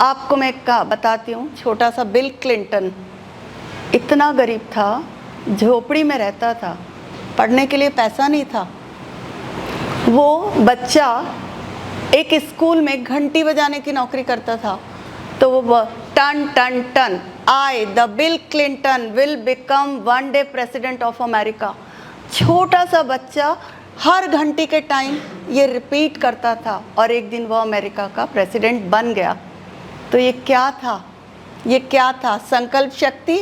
आपको मैं बताती हूँ, छोटा सा बिल क्लिंटन इतना गरीब था, झोपड़ी में रहता था, पढ़ने के लिए पैसा नहीं था। वो बच्चा एक स्कूल में घंटी बजाने की नौकरी करता था। तो वो टन टन टन, I the Bill Clinton will become one day president of America. छोटा सा बच्चा हर घंटी के टाइम ये रिपीट करता था, और एक दिन वो अमेरिका का प्रेसिडेंट बन गया। तो ये क्या था? ये क्या था? संकल्प शक्ति,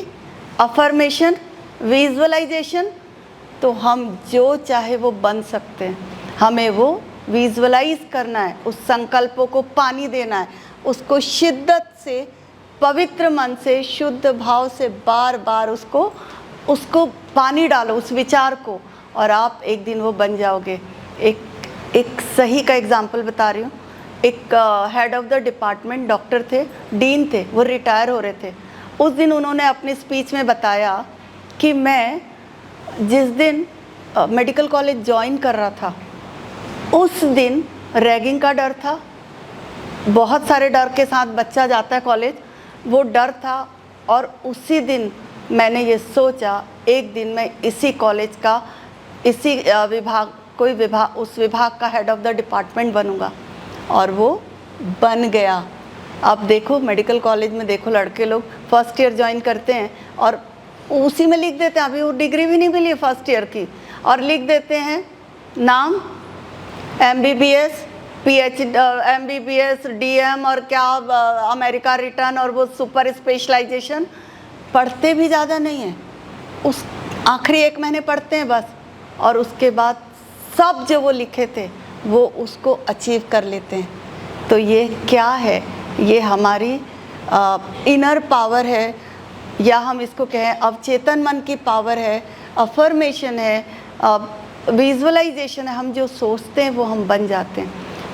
अफर्मेशन, विजुअलाइजेशन। तो हम जो चाहे वो बन सकते हैं, हमें वो विजुअलाइज करना है, उस संकल्पों को पानी देना है, उसको शिद्दत से, पवित्र मन से, शुद्ध भाव से बार बार उसको पानी डालो, उस विचार को, और आप एक दिन वो बन जाओगे। एक सही का एग्जाम्पल बता रही हूँ। एक head of the department doctor थे, डीन थे, वो रिटायर हो रहे थे। उस दिन उन्होंने अपनी स्पीच में बताया कि मैं जिस दिन मेडिकल कॉलेज ज्वाइन कर रहा था उस दिन रैगिंग का डर था, बहुत सारे डर के साथ बच्चा जाता है कॉलेज, वो डर था। और उसी दिन मैंने ये सोचा एक दिन मैं इसी कॉलेज का, इसी विभाग, कोई विभाग, उस विभाग का हेड ऑफ द डिपार्टमेंट बनूंगा, और वो बन गया। अब देखो मेडिकल कॉलेज में देखो लड़के लोग फर्स्ट ईयर ज्वाइन करते हैं और उसी में लिख देते हैं, अभी वो डिग्री भी नहीं मिली फर्स्ट ईयर की, और लिख देते हैं नाम MBBS, PhD, MBBS, DM और क्या अमेरिका रिटर्न, और वो सुपर स्पेशलाइजेशन। पढ़ते भी ज़्यादा नहीं है, उस आखिरी 1 महीने पढ़ते हैं बस, और उसके बाद सब जो वो लिखे थे वो उसको अचीव कर लेते हैं। तो ये क्या है? ये हमारी इनर पावर है, या हम इसको कहें अवचेतन मन की पावर है, अफर्मेशन है, विजुअलाइजेशन है। हम जो सोचते हैं वो हम बन जाते हैं।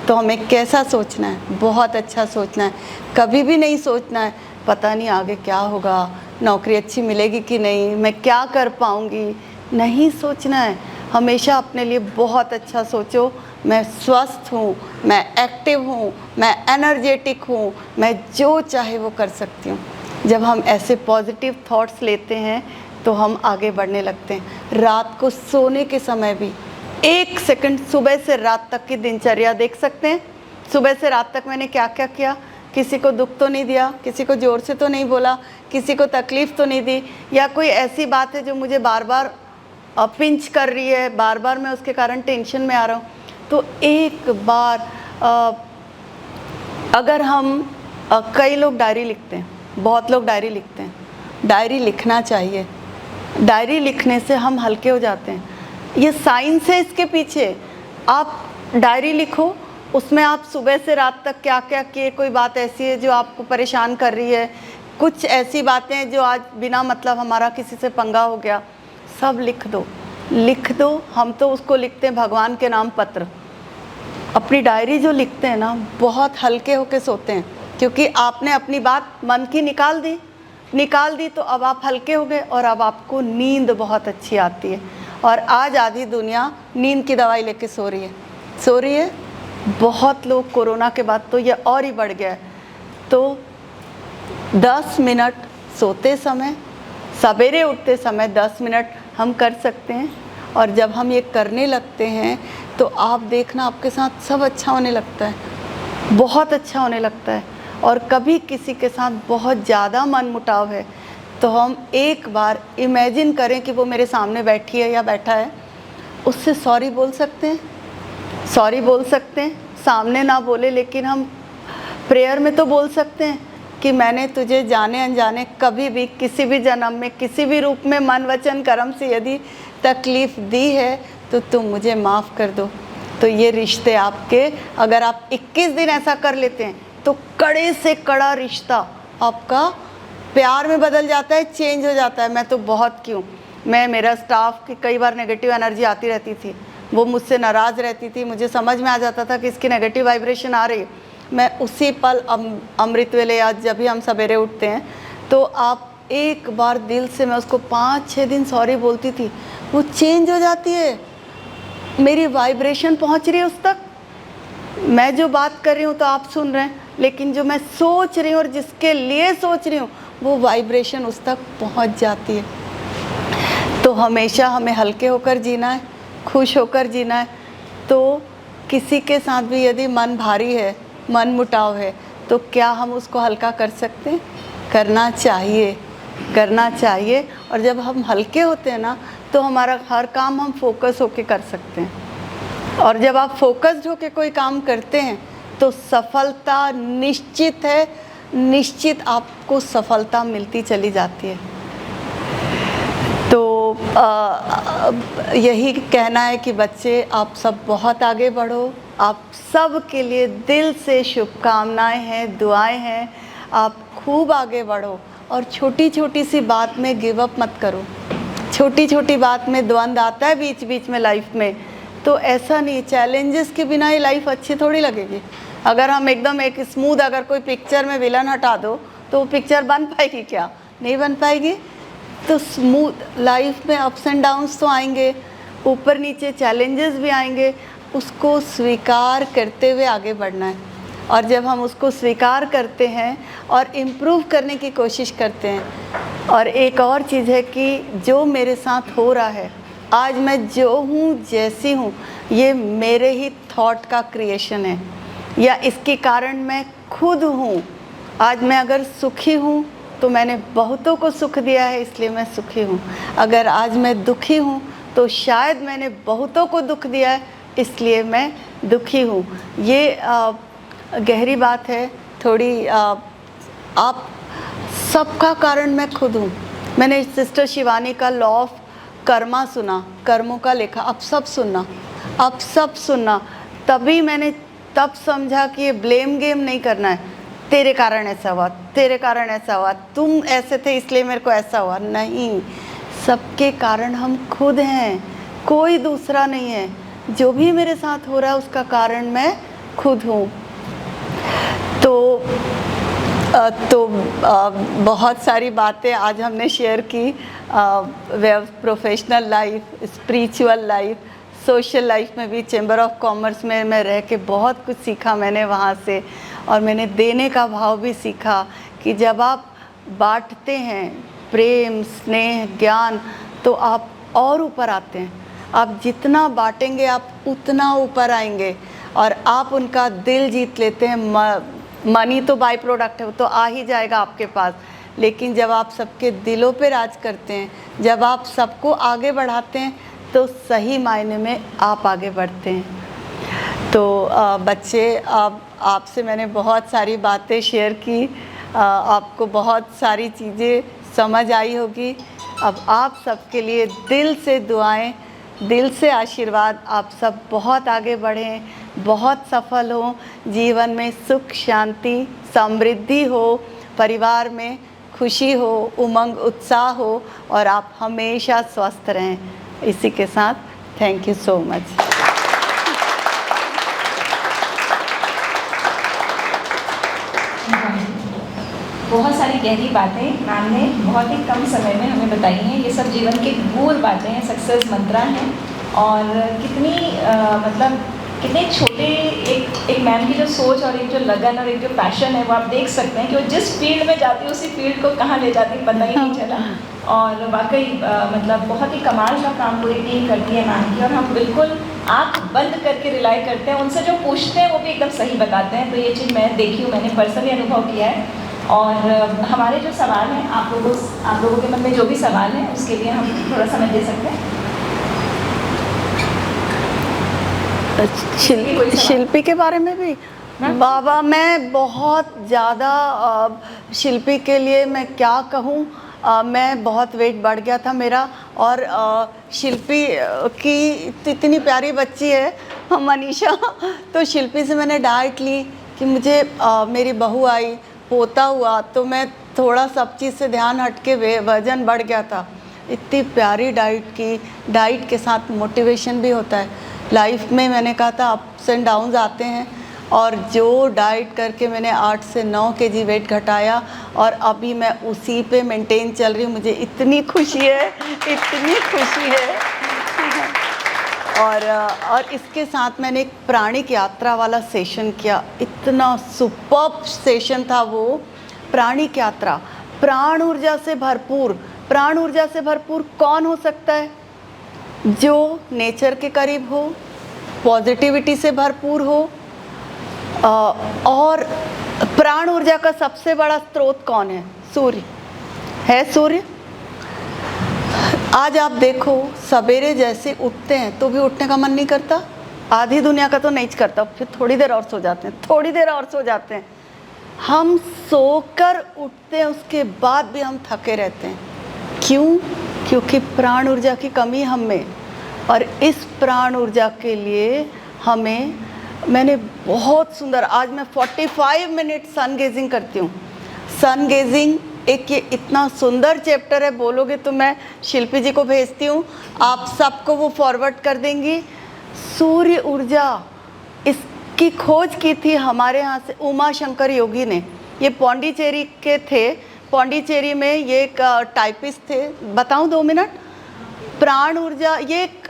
तो हमें कैसा सोचना है? बहुत अच्छा सोचना है। कभी भी नहीं सोचना है पता नहीं आगे क्या होगा, नौकरी अच्छी मिलेगी कि नहीं, मैं क्या कर पाऊँगी, नहीं सोचना है। हमेशा अपने लिए बहुत अच्छा सोचो, मैं स्वस्थ हूँ, मैं एक्टिव हूँ, मैं एनर्जेटिक हूँ, मैं जो चाहे वो कर सकती हूँ। जब हम ऐसे पॉजिटिव थॉट्स लेते हैं तो हम आगे बढ़ने लगते हैं। रात को सोने के समय भी 1 सेकंड, सुबह से रात तक की दिनचर्या देख सकते हैं। सुबह से रात तक मैंने क्या क्या किया, किसी को दुख तो नहीं दिया, किसी को ज़ोर से तो नहीं बोला, किसी को तकलीफ़ तो नहीं दी, या कोई ऐसी बात है जो मुझे बार बार पिंच कर रही है, बार बार मैं उसके कारण टेंशन में आ रहा हूँ। तो एक बार अगर हम कई लोग डायरी लिखते हैं, बहुत लोग डायरी लिखते हैं, डायरी लिखना चाहिए। डायरी लिखने से हम हल्के हो जाते हैं। ये साइंस है इसके पीछे। आप डायरी लिखो, उसमें आप सुबह से रात तक क्या क्या किए, कोई बात ऐसी है जो आपको परेशान कर रही है, कुछ ऐसी बातें हैं जो आज बिना मतलब हमारा किसी से पंगा हो गया, सब लिख दो, लिख दो। हम तो उसको लिखते हैं भगवान के नाम पत्र। अपनी डायरी जो लिखते हैं ना, बहुत हल्के होके सोते हैं, क्योंकि आपने अपनी बात मन की निकाल दी तो अब आप हल्के हो गए, और अब आपको नींद बहुत अच्छी आती है। और आज आधी दुनिया नींद की दवाई लेके सो रही है। बहुत लोग कोरोना के बाद तो ये और ही बढ़ गया है। तो 10 मिनट सोते समय, सवेरे उठते समय 10 मिनट हम कर सकते हैं। और जब हम ये करने लगते हैं तो आप देखना आपके साथ सब अच्छा होने लगता है, बहुत अच्छा होने लगता है। और कभी किसी के साथ बहुत ज़्यादा मनमुटाव है तो हम एक बार इमेजिन करें कि वो मेरे सामने बैठी है या बैठा है, उससे सॉरी बोल सकते हैं, सामने ना बोले लेकिन हम प्रेयर में तो बोल सकते हैं कि मैंने तुझे जाने अनजाने कभी भी किसी भी जन्म में किसी भी रूप में मन वचन कर्म से यदि तकलीफ़ दी है तो तुम मुझे माफ़ कर दो। तो ये रिश्ते आपके, अगर आप 21 दिन ऐसा कर लेते हैं तो कड़े से कड़ा रिश्ता आपका प्यार में बदल जाता है, चेंज हो जाता है। मैं तो बहुत मेरा स्टाफ की कई बार नेगेटिव एनर्जी आती रहती थी, वो मुझसे नाराज़ रहती थी, मुझे समझ में आ जाता था कि इसकी नेगेटिव वाइब्रेशन आ रही है। मैं उसी पल अमृत वेले आज जब भी हम सवेरे उठते हैं तो आप एक बार दिल से, मैं उसको 5-6 दिन सॉरी बोलती थी, वो चेंज हो जाती है, मेरी वाइब्रेशन पहुंच रही है उस तक। मैं जो बात कर रही हूँ तो आप सुन रहे हैं, लेकिन जो मैं सोच रही हूँ और जिसके लिए सोच रही हूँ वो वाइब्रेशन उस तक पहुंच जाती है। तो हमेशा हमें हल्के होकर जीना है, खुश होकर जीना है। तो किसी के साथ भी यदि मन भारी है, मन मुटाव है, तो क्या हम उसको हल्का कर सकते हैं? करना चाहिए। और जब हम हल्के होते हैं ना तो हमारा हर काम हम फोकस होके कर सकते हैं। और जब आप फोकस्ड होके कोई काम करते हैं तो सफलता निश्चित है, निश्चित आपको सफलता मिलती चली जाती है। तो यही कहना है कि बच्चे आप सब बहुत आगे बढ़ो। आप सब के लिए दिल से शुभकामनाएं हैं, दुआएं हैं। आप खूब आगे बढ़ो और छोटी छोटी सी बात में गिव अप मत करो। छोटी छोटी बात में द्वंद्व आता है बीच बीच में लाइफ में, तो ऐसा नहीं, चैलेंजेस के बिना ये लाइफ अच्छी थोड़ी लगेगी। अगर हम एकदम एक स्मूथ, अगर कोई पिक्चर में विलन हटा दो तो वो पिक्चर बन पाएगी क्या? नहीं बन पाएगी। तो स्मूथ लाइफ में अप्स एंड डाउन्स तो आएंगे, ऊपर नीचे चैलेंजेस भी आएंगे, उसको स्वीकार करते हुए आगे बढ़ना है। और जब हम उसको स्वीकार करते हैं और इम्प्रूव करने की कोशिश करते हैं, और एक और चीज़ है कि जो मेरे साथ हो रहा है आज, मैं जो हूँ जैसी हूँ, ये मेरे ही थॉट का क्रिएशन है, या इसके कारण मैं खुद हूँ। आज मैं अगर सुखी हूँ तो मैंने बहुतों को सुख दिया है, इसलिए मैं सुखी हूँ। अगर आज मैं दुखी हूँ तो शायद मैंने बहुतों को दुख दिया है, इसलिए मैं दुखी हूँ। ये गहरी बात है थोड़ी। आप सबका कारण मैं खुद हूँ। मैंने सिस्टर शिवानी का लॉ ऑफ कर्मा सुना, कर्मों का लेखा, अब सब सुनना। तभी मैंने तब समझा कि ये ब्लेम गेम नहीं करना है, तेरे कारण ऐसा हुआ, तेरे कारण ऐसा हुआ, तुम ऐसे थे इसलिए मेरे को ऐसा हुआ। नहीं, सबके कारण हम खुद हैं, कोई दूसरा नहीं है। जो भी मेरे साथ हो रहा है उसका कारण मैं खुद हूँ। तो बहुत सारी बातें आज हमने शेयर की, professional life, spiritual life, social life में भी। चैम्बर ऑफ कॉमर्स में मैं रह के बहुत कुछ सीखा मैंने वहाँ से, और मैंने देने का भाव भी सीखा कि जब आप बांटते हैं प्रेम, स्नेह, ज्ञान, तो आप और ऊपर आते हैं। आप जितना बांटेंगे आप उतना ऊपर आएंगे, और आप उनका दिल जीत लेते हैं। मनी तो बाई प्रोडक्ट है, वो तो आ ही जाएगा आपके पास, लेकिन जब आप सबके दिलों पे राज करते हैं, जब आप सबको आगे बढ़ाते हैं, तो सही मायने में आप आगे बढ़ते हैं। तो बच्चे, आपसे मैंने बहुत सारी बातें शेयर की, आपको बहुत सारी चीज़ें समझ आई होगी। अब आप सबके लिए दिल से दुआएं, दिल से आशीर्वाद। आप सब बहुत आगे बढ़ें, बहुत सफल हों, जीवन में सुख, शांति, समृद्धि हो, परिवार में खुशी हो, उमंग, उत्साह हो, और आप हमेशा स्वस्थ रहें। इसी के साथ थैंक यू सो मच। बहुत सारी गहरी बातें मैम ने बहुत ही कम समय में हमें बताई हैं। ये सब जीवन के मूल बातें हैं, सक्सेस मंत्रा हैं। और कितनी मतलब कितने छोटे एक मैम की जो सोच और एक जो लगन और एक जो पैशन है, वो आप देख सकते हैं कि वो जिस फील्ड में जाती है उसी फील्ड को कहाँ ले जाती पता ही नहीं चला। और वाकई मतलब बहुत ही कमाल का काम पूरी टीम करती है मैम की, और हम बिल्कुल आँख बंद करके रिलाई करते हैं। उनसे जो पूछते हैं वो भी एकदम सही बताते हैं। तो ये चीज़ मैं देखी हूँ, मैंने पर्सनली अनुभव किया है। और हमारे जो सवाल हैं, आप लोगों के मन में जो भी सवाल हैं उसके लिए हम थोड़ा समय दे सकते हैं। शिल्पी के बारे में भी बाबा, मैं बहुत ज़्यादा शिल्पी के लिए मैं क्या कहूँ, मैं बहुत वेट बढ़ गया था मेरा। और शिल्पी की इतनी प्यारी बच्ची है मनीषा, तो शिल्पी से मैंने डाइट ली कि मुझे मेरी बहू आई, पोता हुआ, तो मैं थोड़ा सब चीज़ से ध्यान हट के वज़न बढ़ गया था। इतनी प्यारी डाइट की, डाइट के साथ मोटिवेशन भी होता है लाइफ में। मैंने कहा था अप्स एंड डाउन्स आते हैं, और जो डाइट करके मैंने 8 से 9 केजी वेट घटाया, और अभी मैं उसी पे मेंटेन चल रही हूँ। मुझे इतनी खुशी है, इतनी खुशी है। और इसके साथ मैंने एक प्राणिक यात्रा वाला सेशन किया, इतना सुपर्ब सेशन था वो। प्राणिक यात्रा, प्राण ऊर्जा से भरपूर। प्राण ऊर्जा से भरपूर कौन हो सकता है? जो नेचर के करीब हो, पॉजिटिविटी से भरपूर हो। और प्राण ऊर्जा का सबसे बड़ा स्रोत कौन है? सूर्य है। सूर्य, आज आप देखो सवेरे जैसे उठते हैं तो भी उठने का मन नहीं करता। आधी दुनिया का तो नहीं करता, फिर थोड़ी देर और सो जाते हैं, थोड़ी देर और सो जाते हैं। हम सोकर उठते हैं, उसके बाद भी हम थके रहते हैं। क्यों? क्योंकि प्राण ऊर्जा की कमी हम में। और इस प्राण ऊर्जा के लिए मैंने बहुत सुंदर, आज मैं 45 मिनट सन गेजिंग करती हूँ। सन गेजिंग एक ये इतना सुंदर चैप्टर है, बोलोगे तो मैं शिल्पी जी को भेजती हूँ, आप सबको वो फॉरवर्ड कर देंगी। सूर्य ऊर्जा, की खोज की थी हमारे यहाँ से उमा शंकर योगी ने। ये पौंडीचेरी के थे। पौंडीचेरी में ये एक टाइपिस्ट थे। बताऊँ 2 मिनट? प्राण ऊर्जा, ये एक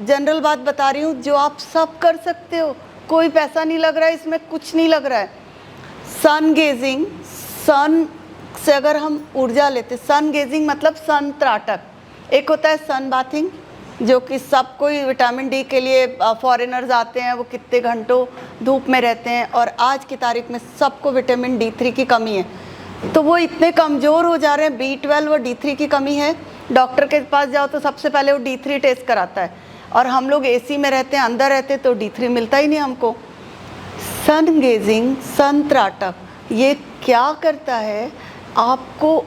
जनरल बात बता रही हूँ जो आप सब कर सकते हो, कोई पैसा नहीं लग रहा है इसमें, कुछ नहीं लग रहा है। सन गेजिंग, सन से अगर हम ऊर्जा लेते, सन गेजिंग मतलब सन त्राटक। एक होता है सन बाथिंग, जो कि सब कोई विटामिन डी के लिए फॉरेनर्स आते हैं, वो कितने घंटों धूप में रहते हैं, और आज की तारीख में सबको विटामिन D3 की कमी है, तो वो इतने कमज़ोर हो जा रहे हैं। B12 और D3 की कमी है। डॉक्टर के पास जाओ तो सबसे पहले वो D3 टेस्ट कराता है, और हम लोग AC में रहते हैं, अंदर रहते तो D3 मिलता ही नहीं हमको। सन गेजिंग, सन त्राटक, ये क्या करता है? आपको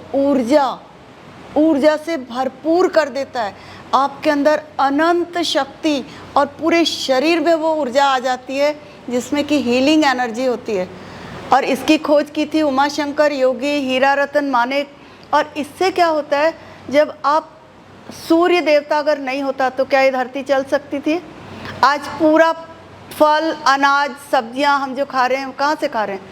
ऊर्जा से भरपूर कर देता है। आपके अंदर अनंत शक्ति और पूरे शरीर में वो ऊर्जा आ जाती है जिसमें कि हीलिंग एनर्जी होती है। और इसकी खोज की थी उमा शंकर योगी, हीरा रतन मानेक। और इससे क्या होता है, जब आप सूर्य देवता अगर नहीं होता तो क्या ये धरती चल सकती थी? आज पूरा फल, अनाज, सब्जियां हम जो खा रहे हैं, कहाँ से खा रहे हैं?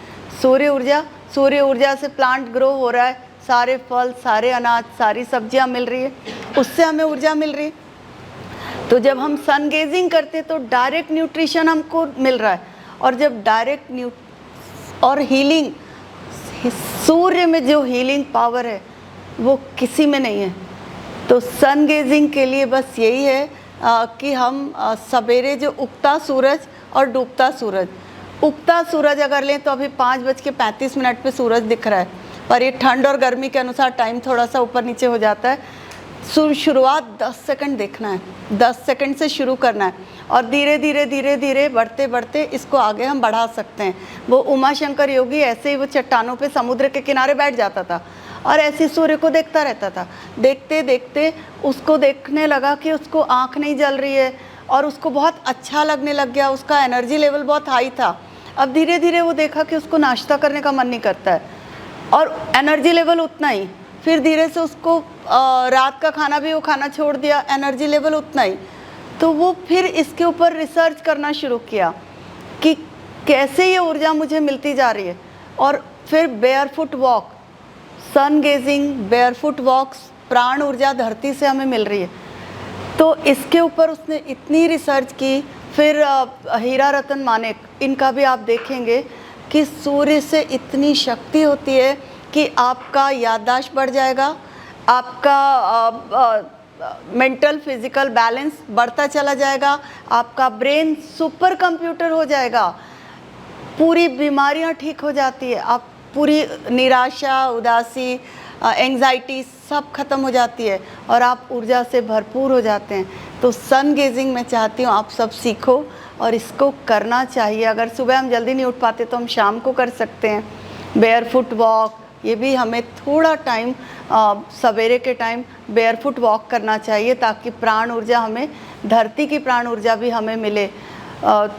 सूर्य ऊर्जा से प्लांट ग्रो हो रहा है, सारे फल, सारे अनाज, सारी सब्जियां मिल रही है, उससे हमें ऊर्जा मिल रही है। तो जब हम सन गेजिंग करते तो डायरेक्ट न्यूट्रिशन हमको मिल रहा है, और जब डायरेक्ट और हीलिंग, सूर्य में जो हीलिंग पावर है वो किसी में नहीं है। तो सन गेजिंग के लिए बस यही है कि हम सवेरे जो उगता सूरज और डूबता सूरज, उगता सूरज अगर लें तो अभी 5:35 पे सूरज दिख रहा है, पर ये ठंड और गर्मी के अनुसार टाइम थोड़ा सा ऊपर नीचे हो जाता है। शुरुआत 10 सेकंड देखना है, 10 सेकंड से शुरू करना है, और धीरे धीरे बढ़ते बढ़ते इसको आगे हम बढ़ा सकते हैं। वो उमा शंकर योगी ऐसे ही वो चट्टानों पे समुद्र के किनारे बैठ जाता था और ऐसे सूर्य को देखता रहता था। देखते देखते उसको देखने लगा कि उसको आँख नहीं जल रही है, और उसको बहुत अच्छा लगने लग गया, उसका एनर्जी लेवल बहुत हाई था। अब धीरे धीरे वो देखा कि उसको नाश्ता करने का मन नहीं करता है, और एनर्जी लेवल उतना ही। फिर धीरे से उसको रात का खाना भी वो खाना छोड़ दिया, एनर्जी लेवल उतना ही। तो वो फिर इसके ऊपर रिसर्च करना शुरू किया कि कैसे ये ऊर्जा मुझे मिलती जा रही है। और फिर बेयरफुट वॉक, सन गेजिंग, बेयरफुट वॉक्स, प्राण ऊर्जा धरती से हमें मिल रही है। तो इसके ऊपर उसने इतनी रिसर्च की। फिर हीरा रतन मानेक, इनका भी आप देखेंगे कि सूर्य से इतनी शक्ति होती है कि आपका याददाश्त बढ़ जाएगा, आपका मेंटल फिजिकल बैलेंस बढ़ता चला जाएगा, आपका ब्रेन सुपर कंप्यूटर हो जाएगा, पूरी बीमारियां ठीक हो जाती है, आप पूरी निराशा, उदासी, एंग्जाइटी सब खत्म हो जाती है, और आप ऊर्जा से भरपूर हो जाते हैं। तो सन गेजिंग मैं चाहती हूँ आप सब सीखो, और इसको करना चाहिए। अगर सुबह हम जल्दी नहीं उठ पाते तो हम शाम को कर सकते हैं। बेयरफुट वॉक, ये भी हमें थोड़ा टाइम सवेरे के टाइम बेयरफुट वॉक करना चाहिए, ताकि प्राण ऊर्जा हमें, धरती की प्राण ऊर्जा भी हमें मिले।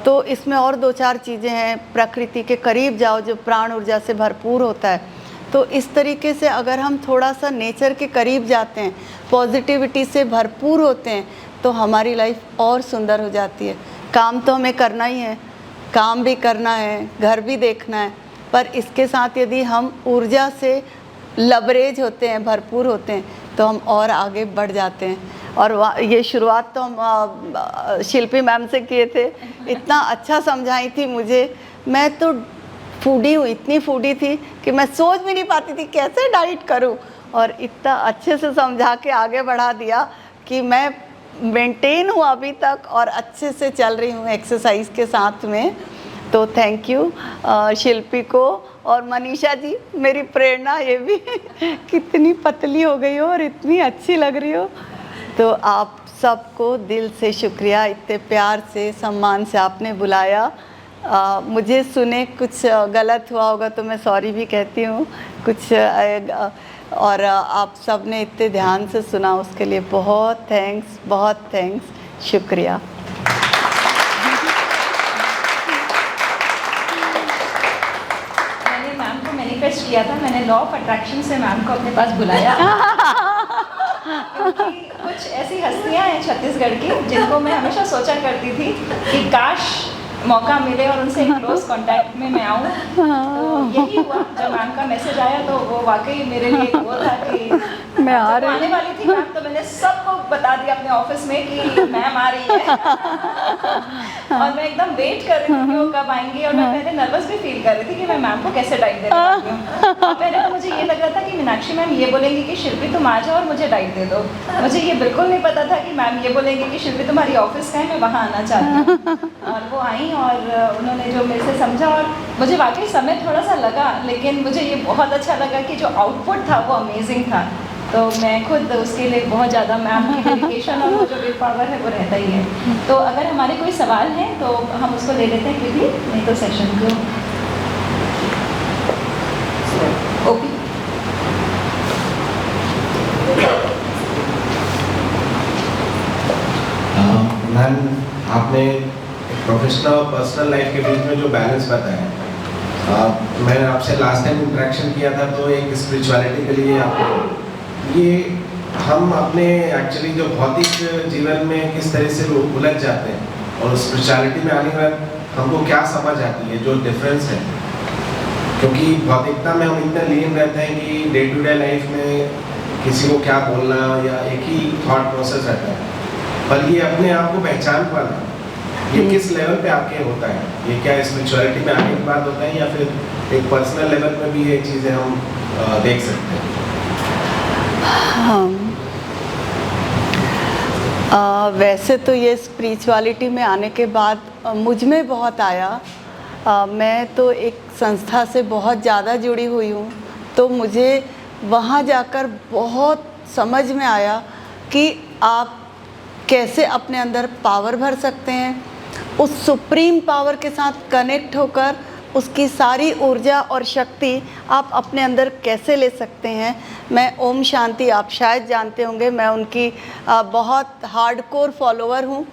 तो इसमें और 2-4 चीज़ें हैं। प्रकृति के करीब जाओ जो प्राण ऊर्जा से भरपूर होता है। तो इस तरीके से अगर हम थोड़ा सा नेचर के करीब जाते हैं, पॉजिटिविटी से भरपूर होते हैं, तो हमारी लाइफ और सुंदर हो जाती है। काम तो हमें करना ही है, काम भी करना है, घर भी देखना है, पर इसके साथ यदि हम ऊर्जा से लबरेज होते हैं, भरपूर होते हैं, तो हम और आगे बढ़ जाते हैं। और ये शुरुआत तो हम शिल्पी मैम से किए थे। इतना अच्छा समझाई थी मुझे। मैं तो फूडी हूँ, इतनी फूडी थी कि मैं सोच भी नहीं पाती थी कैसे डाइट करूँ, और इतना अच्छे से समझा के आगे बढ़ा दिया कि मैं मेंटेन हूँ अभी तक, और अच्छे से चल रही हूँ एक्सरसाइज के साथ में। तो थैंक यू शिल्पी को, और मनीषा जी मेरी प्रेरणा, ये भी कितनी पतली हो गई हो और इतनी अच्छी लग रही हो। तो आप सबको दिल से शुक्रिया, इतने प्यार से, सम्मान से आपने बुलाया। मुझे सुने कुछ गलत हुआ होगा तो मैं सॉरी भी कहती हूँ कुछ, और आप सब ने इतने ध्यान से सुना, उसके लिए बहुत थैंक्स, बहुत थैंक्स, शुक्रिया। मैंने मैम को मैनिफेस्ट किया था, मैंने लॉ ऑफ अट्रैक्शन से मैम को अपने पास बुलाया क्योंकि कुछ ऐसी हस्तियां हैं छत्तीसगढ़ की जिनको मैं हमेशा सोचा करती थी कि काश मौका मिले और उनसे क्लोज कांटेक्ट में मैं आऊँ। तो यही हुआ, जब मैम का मैसेज आया तो वो वाकई मेरे लिए एक वो था कि मैं आ जब आने वाली थी मैम, तो मैंने सबको बता दिया अपने ऑफिस में कि मैम आ रही है। और मैं एकदम वेट कर रही थी कि वो कब आएंगी, और मैं पहले नर्वस भी फील कर रही थी कि मैं मैम को कैसे डाइट देने वाली हूँ। और पहले तो मुझे ये लग रहा था कि मीनाक्षी मैम ये बोलेंगी कि शिल्पी तुम आ जाओ और मुझे डाइट दे दो। मुझे ये बिल्कुल नहीं पता था कि मैम ये बोलेंगे कि शिल्पी तुम्हारी ऑफिस का है, मैं वहाँ आना चाहती हूँ। और वो आई और उन्होंने जो मेरे से समझा, और मुझे वाकई समय थोड़ा सा लगा, लेकिन मुझे ये बहुत अच्छा लगा कि जो आउटपुट था वो अमेजिंग था। तो मैं खुद उसके लिए बहुत ज़्यादा मैम की डेडिकेशन और वो जो विल पावर है वो रहता ही है। तो अगर हमारे कोई सवाल हैं तो हम उसको ले लेते हैं क्विकली, नहीं तो सेशन को ओके। मैम, आपने प्रोफेशनल और पर्सनल लाइफ के बीच में जो बैलेंस बताया, मैंने आपसे लास्ट टाइम इंटरेक्शन किया था तो एक स्पिरिचुअलिटी के लिए आपको ये हम अपने एक्चुअली जो भौतिक जीवन में किस तरह से उलझ जाते हैं और स्पिरिचुअलिटी में आने के बाद हमको क्या समझ आती है, जो डिफरेंस है। क्योंकि भौतिकता में हम इतना लीन रहते हैं कि डे टू डे लाइफ में किसी को क्या बोलना या एक ही थॉट प्रोसेस रहता है, पर ये अपने आप को पहचान पाना ये किस लेवल पे आपके होता है? ये क्या स्पिरिचुअलिटी में आने के बाद होता है या फिर एक पर्सनल लेवल पे भी ये चीज़ें हम देख सकते हैं? वैसे तो ये स्पिरिचुअलिटी में आने के बाद मुझ में बहुत आया। मैं तो एक संस्था से बहुत ज़्यादा जुड़ी हुई हूँ, तो मुझे वहाँ जाकर बहुत समझ में आया कि आप कैसे अपने अंदर पावर भर सकते हैं, उस सुप्रीम पावर के साथ कनेक्ट होकर उसकी सारी ऊर्जा और शक्ति आप अपने अंदर कैसे ले सकते हैं। मैं ओम शांति, आप शायद जानते होंगे, मैं उनकी बहुत हार्डकोर फॉलोवर हूँ।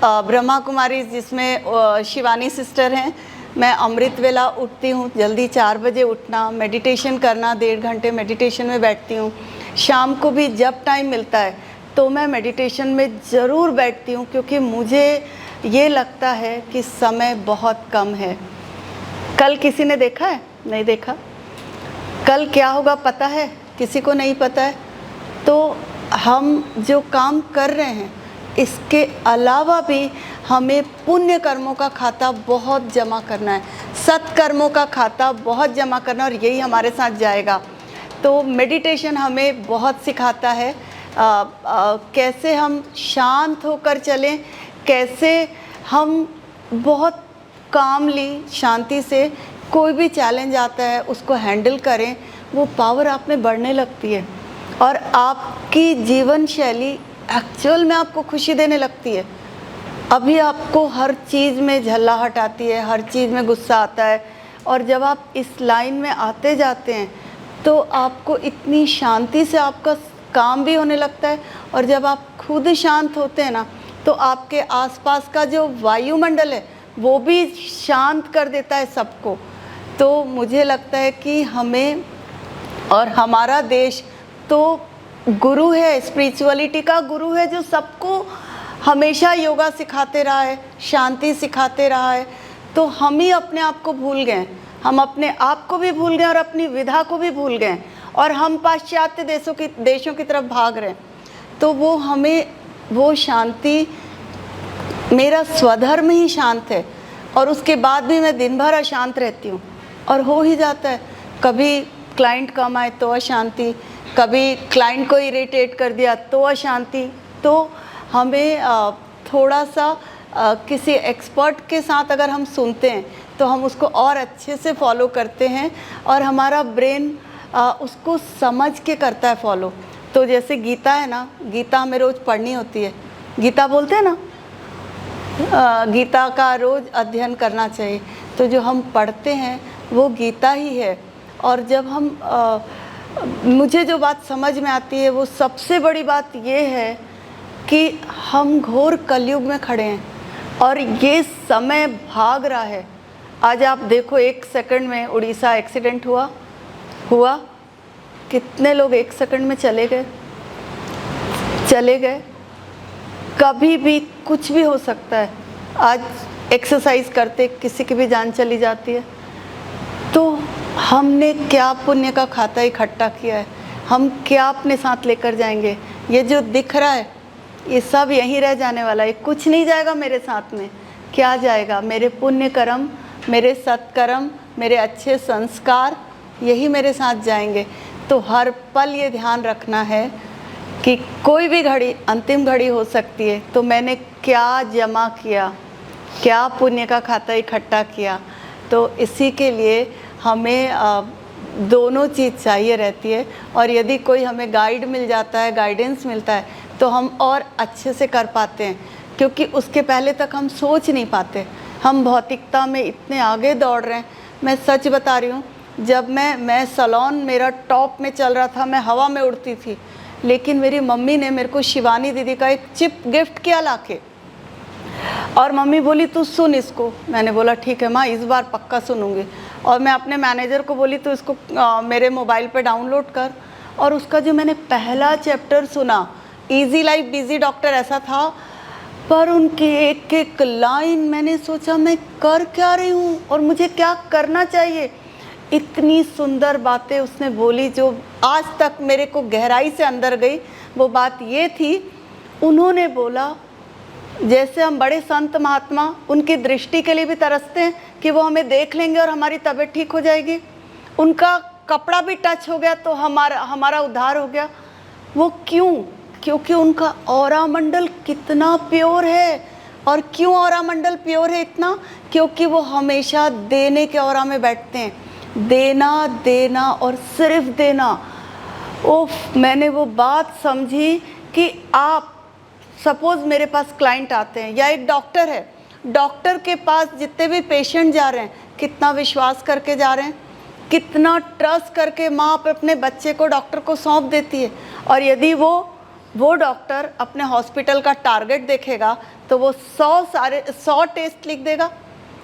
ब्रह्मा कुमारी जिसमें शिवानी सिस्टर हैं, मैं अमृत वेला उठती हूँ, जल्दी 4 बजे उठना, मेडिटेशन करना, 1.5 घंटे मेडिटेशन में बैठती हूँ। शाम को भी जब टाइम मिलता है तो मैं मेडिटेशन में ज़रूर बैठती हूँ, क्योंकि मुझे ये लगता है कि समय बहुत कम है। कल किसी ने देखा है? नहीं देखा। कल क्या होगा पता है? किसी को नहीं पता है। तो हम जो काम कर रहे हैं, इसके अलावा भी हमें पुण्य कर्मों का खाता बहुत जमा करना है, सत्कर्मों का खाता बहुत जमा करना, और यही हमारे साथ जाएगा। तो मेडिटेशन हमें बहुत सिखाता है कैसे हम शांत होकर चलें, कैसे हम बहुत कामली, शांति से कोई भी चैलेंज आता है उसको हैंडल करें। वो पावर आप में बढ़ने लगती है और आपकी जीवन शैली एक्चुअल में आपको खुशी देने लगती है। अभी आपको हर चीज़ में झल्लाहट आती है, हर चीज़ में गुस्सा आता है, और जब आप इस लाइन में आते जाते हैं तो आपको इतनी शांति से आपका काम भी होने लगता है। और जब आप खुद शांत होते हैं ना, तो आपके आसपास का जो वायुमंडल है वो भी शांत कर देता है सबको। तो मुझे लगता है कि हमें, और हमारा देश तो गुरु है, स्पिरिचुअलिटी का गुरु है, जो सबको हमेशा योगा सिखाते रहा है, शांति सिखाते रहा है। तो हम ही अपने आप को भूल गए, हम अपने आप को भी भूल गए और अपनी विधा को भी भूल गए, और हम पाश्चात्य देशों की तरफ भाग रहे हैं। तो वो हमें वो शांति, मेरा स्वधर्म ही शांत है, और उसके बाद भी मैं दिन भर अशांत रहती हूँ, और हो ही जाता है। कभी क्लाइंट कम आए तो अशांति, कभी क्लाइंट को इरिटेट कर दिया तो अशांति। तो हमें थोड़ा सा किसी एक्सपर्ट के साथ अगर हम सुनते हैं तो हम उसको और अच्छे से फॉलो करते हैं, और हमारा ब्रेन उसको समझ के करता है फॉलो। तो जैसे गीता है ना, गीता हमें रोज़ पढ़नी होती है, गीता बोलते हैं ना, गीता का रोज़ अध्ययन करना चाहिए। तो जो हम पढ़ते हैं वो गीता ही है। और जब हम मुझे जो बात समझ में आती है, वो सबसे बड़ी बात ये है कि हम घोर कलयुग में खड़े हैं और ये समय भाग रहा है। आज आप देखो, 1 सेकंड में उड़ीसा एक्सीडेंट हुआ, कितने लोग 1 सेकंड में चले गए। कभी भी कुछ भी हो सकता है, आज एक्सरसाइज करते किसी की भी जान चली जाती है। तो हमने क्या पुण्य का खाता इकट्ठा किया है, हम क्या अपने साथ लेकर जाएंगे। ये जो दिख रहा है ये सब यहीं रह जाने वाला है, कुछ नहीं जाएगा मेरे साथ में। क्या जाएगा? मेरे पुण्य कर्म, मेरे सत्कर्म, मेरे अच्छे संस्कार, यही मेरे साथ जाएंगे। तो हर पल ये ध्यान रखना है कि कोई भी घड़ी अंतिम घड़ी हो सकती है। तो मैंने क्या जमा किया, क्या पुण्य का खाता इकट्ठा किया। तो इसी के लिए हमें दोनों चीज़ चाहिए रहती है। और यदि कोई हमें गाइड मिल जाता है, गाइडेंस मिलता है, तो हम और अच्छे से कर पाते हैं, क्योंकि उसके पहले तक हम सोच नहीं पाते। हम भौतिकता में इतने आगे दौड़ रहे हैं। मैं सच बता रही हूँ, जब मैं सैलून मेरा टॉप में चल रहा था, मैं हवा में उड़ती थी, लेकिन मेरी मम्मी ने मेरे को शिवानी दीदी का एक चिप गिफ्ट किया लाके, और मम्मी बोली तू सुन इसको। मैंने बोला ठीक है माँ, इस बार पक्का सुनूंगी। और मैं अपने मैनेजर को बोली तो इसको मेरे मोबाइल पे डाउनलोड कर। और उसका जो मैंने पहला चैप्टर सुना, इजी लाइफ बिजी डॉक्टर ऐसा था, पर उनकी एक एक लाइन मैंने सोचा मैं कर क्या रही हूँ और मुझे क्या करना चाहिए। इतनी सुंदर बातें उसने बोली जो आज तक मेरे को गहराई से अंदर गई। वो बात ये थी, उन्होंने बोला जैसे हम बड़े संत महात्मा उनकी दृष्टि के लिए भी तरसते हैं कि वो हमें देख लेंगे और हमारी तबीयत ठीक हो जाएगी। उनका कपड़ा भी टच हो गया तो हमारा उद्धार हो गया। वो क्यों? क्योंकि उनका ऑरा मंडल कितना प्योर है। और क्यों ऑरा मंडल प्योर है इतना? क्योंकि वो हमेशा देने के ऑरा में बैठते हैं। देना देना और सिर्फ देना। ओफ, मैंने वो बात समझी कि आप सपोज़ मेरे पास क्लाइंट आते हैं या एक डॉक्टर है, डॉक्टर के पास जितने भी पेशेंट जा रहे हैं, कितना विश्वास करके जा रहे हैं, कितना ट्रस्ट करके माँ अपने बच्चे को डॉक्टर को सौंप देती है। और यदि वो डॉक्टर अपने हॉस्पिटल का टारगेट देखेगा तो वो 100 टेस्ट लिख देगा,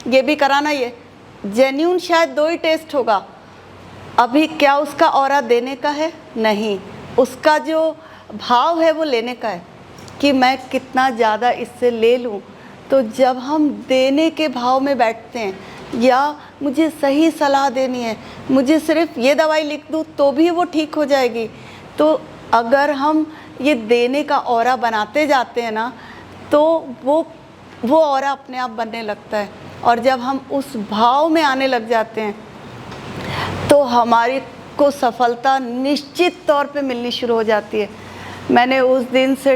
ये भी कराना, ये जेन्यून शायद 2 ही टेस्ट होगा। अभी क्या उसका ऑरा देने का है? नहीं, उसका जो भाव है वो लेने का है कि मैं कितना ज़्यादा इससे ले लूँ। तो जब हम देने के भाव में बैठते हैं, या मुझे सही सलाह देनी है, मुझे सिर्फ ये दवाई लिख दूँ तो भी वो ठीक हो जाएगी, तो अगर हम ये देने का ऑरा बनाते जाते हैं ना, तो वो ऑरा अपने आप बनने लगता है। और जब हम उस भाव में आने लग जाते हैं तो हमारी को सफलता निश्चित तौर पे मिलनी शुरू हो जाती है। मैंने उस दिन से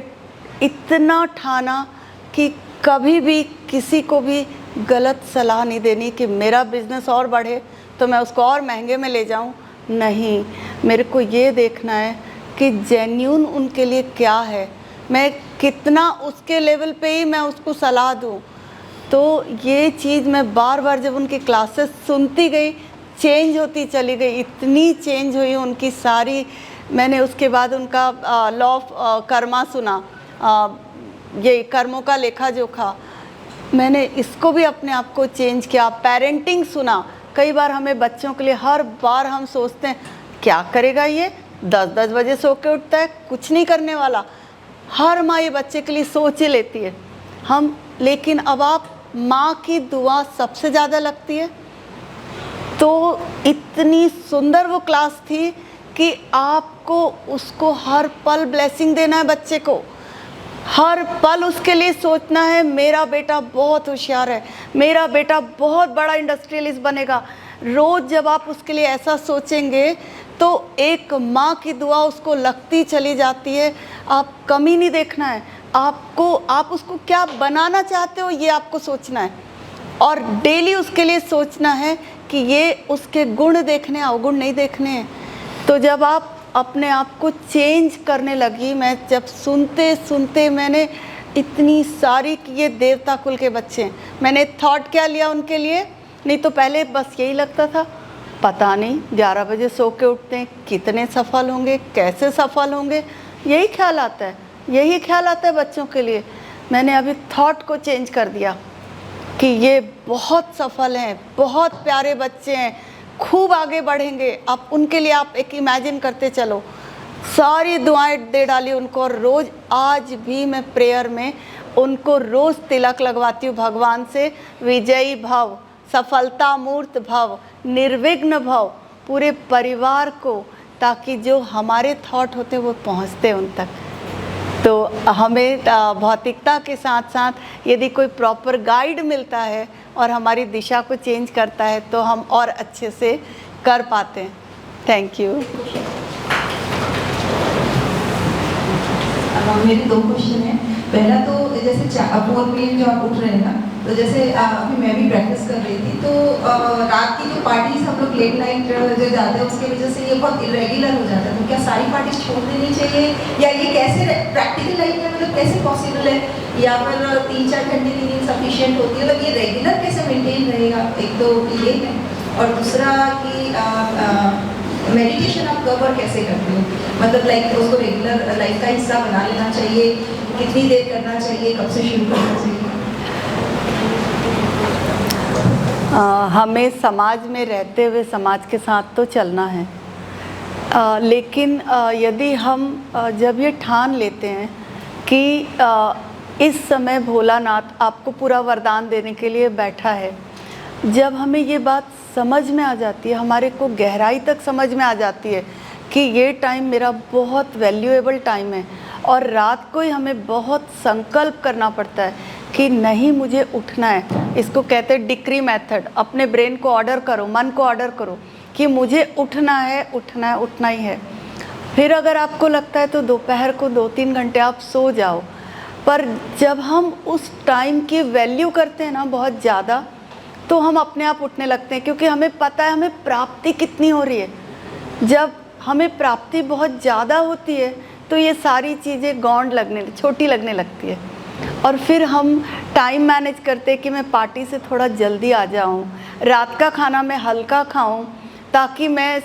इतना ठाना कि कभी भी किसी को भी गलत सलाह नहीं देनी कि मेरा बिज़नेस और बढ़े तो मैं उसको और महंगे में ले जाऊं। नहीं, मेरे को ये देखना है कि जेन्यून उनके लिए क्या है, मैं कितना उसके लेवल पे ही मैं उसको सलाह दूं। तो ये चीज़ मैं बार बार जब उनकी क्लासेस सुनती गई, चेंज होती चली गई, इतनी चेंज हुई उनकी सारी। मैंने उसके बाद उनका लॉ ऑफ कर्मा सुना, ये कर्मों का लेखा जोखा, मैंने इसको भी अपने आप को चेंज किया। पेरेंटिंग सुना, कई बार हमें बच्चों के लिए हर बार हम सोचते हैं क्या करेगा ये, 10-10 बजे सो के उठता है, कुछ नहीं करने वाला। हर माँ ये बच्चे के लिए सोच ही लेती है हम, लेकिन अब आप माँ की दुआ सबसे ज़्यादा लगती है। तो इतनी सुंदर वो क्लास थी कि आपको उसको हर पल ब्लेसिंग देना है बच्चे को, हर पल उसके लिए सोचना है मेरा बेटा बहुत होशियार है, मेरा बेटा बहुत बड़ा इंडस्ट्रियलिस्ट बनेगा। रोज़ जब आप उसके लिए ऐसा सोचेंगे तो एक माँ की दुआ उसको लगती चली जाती है। आप कमी नहीं देखना है, आप उसको क्या बनाना चाहते हो ये आपको सोचना है, और डेली उसके लिए सोचना है कि ये उसके गुण देखने, अवगुण नहीं देखने हैं। तो जब आप अपने आप को चेंज करने लगी, मैं जब सुनते सुनते मैंने इतनी सारी कि ये देवता कुल के बच्चे हैं, मैंने थॉट क्या लिया उनके लिए। नहीं तो पहले बस यही लगता था पता नहीं 11 बजे सो के उठते हैं, कितने सफल होंगे, कैसे सफल होंगे, यही ख्याल आता है, यही ख्याल आता है बच्चों के लिए। मैंने अभी थॉट को चेंज कर दिया कि ये बहुत सफल हैं, बहुत प्यारे बच्चे हैं, खूब आगे बढ़ेंगे। आप उनके लिए आप एक इमेजिन करते चलो, सारी दुआएं दे डाली उनको। और रोज़ आज भी मैं प्रेयर में उनको रोज़ तिलक लगवाती हूँ भगवान से, विजयी भव, सफलता मूर्त भव, निर्विघ्न भव, पूरे परिवार को, ताकि जो हमारे थॉट होते वो पहुँचते उन तक। तो हमें भौतिकता के साथ साथ यदि कोई प्रॉपर गाइड मिलता है और हमारी दिशा को चेंज करता है तो हम और अच्छे से कर पाते हैं। Thank you. मेरे 2 क्वेश्चन हैं। पहला तो जैसे 4 PM जो आप उठ रहे हैं ना, तो जैसे अभी मैं भी प्रैक्टिस कर रही थी, तो रात की जो पार्टीज हम लोग लेट नाइट जो जाते हैं उसकी वजह से ये बहुत इरेगुलर हो जाता है। तो क्या सारी पार्टीज छोड़ देनी चाहिए, या ये कैसे प्रैक्टिकल लाइफ में मतलब कैसे पॉसिबल है, या फिर 3-4 घंटे की नींद सफिशिएंट होती है, मतलब ये रेगुलर कैसे मेंटेन रहेगा? एक तो ये है, और दूसरा कि मेडिटेशन आप कब और कैसे करते हो, मतलब लाइक उसको रेगुलर लाइफ का हिस्सा बना लेना चाहिए, कितनी देर करना चाहिए, कब से शुरू करना चाहिए? हमें समाज में रहते हुए समाज के साथ तो चलना है, लेकिन यदि हम जब ये ठान लेते हैं कि इस समय भोलानाथ आपको पूरा वरदान देने के लिए बैठा है, जब हमें ये बात समझ में आ जाती है, हमारे को गहराई तक समझ में आ जाती है कि ये टाइम मेरा बहुत वैल्यूएबल टाइम है, और रात को ही हमें बहुत संकल्प करना पड़ता है कि नहीं, मुझे उठना है। इसको कहते हैं डिक्री मेथड। अपने ब्रेन को ऑर्डर करो, मन को ऑर्डर करो कि मुझे उठना है, उठना है, उठना ही है। फिर अगर आपको लगता है तो दोपहर को 2-3 घंटे आप सो जाओ, पर जब हम उस टाइम की वैल्यू करते हैं ना बहुत ज़्यादा, तो हम अपने आप उठने लगते हैं, क्योंकि हमें पता है हमें प्राप्ति कितनी हो रही है। जब हमें प्राप्ति बहुत ज़्यादा होती है तो ये सारी चीज़ें गौंड लगने, छोटी लगने लगती है, और फिर हम टाइम मैनेज करते हैं कि मैं पार्टी से थोड़ा जल्दी आ जाऊं, रात का खाना मैं हल्का खाऊं, ताकि मैं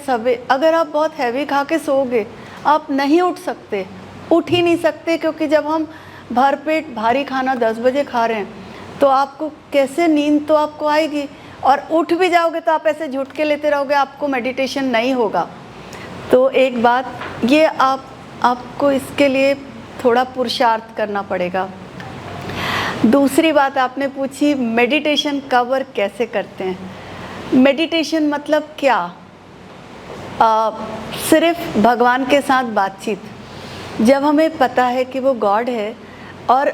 अगर आप बहुत हैवी खा के सोओगे आप नहीं उठ सकते, उठ ही नहीं सकते, क्योंकि जब हम भरपेट भारी खाना 10 बजे खा रहे हैं तो आपको कैसे नींद तो आपको आएगी, और उठ भी जाओगे तो आप ऐसे झुटके लेते रहोगे, आपको मेडिटेशन नहीं होगा। तो एक बात ये आपको इसके लिए थोड़ा पुरुषार्थ करना पड़ेगा। दूसरी बात आपने पूछी मेडिटेशन कब और कैसे करते हैं। मेडिटेशन मतलब क्या? सिर्फ भगवान के साथ बातचीत। जब हमें पता है कि वो गॉड है, और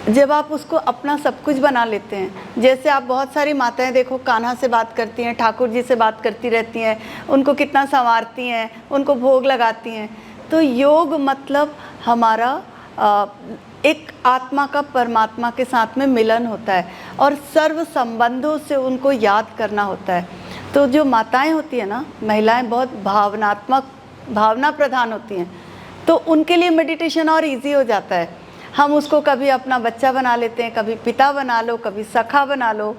जब आप उसको अपना सब कुछ बना लेते हैं, जैसे आप बहुत सारी माताएं देखो कान्हा से बात करती हैं, ठाकुर जी से बात करती रहती हैं, उनको कितना संवारती हैं, उनको भोग लगाती हैं। तो योग मतलब हमारा एक आत्मा का परमात्मा के साथ में मिलन होता है, और सर्व संबंधों से उनको याद करना होता है। तो जो माताएं होती हैं ना, महिलाएं बहुत भावना प्रधान होती हैं, तो उनके लिए मेडिटेशन और इजी हो जाता है। हम उसको कभी अपना बच्चा बना लेते हैं, कभी पिता बना लो, कभी सखा बना लो।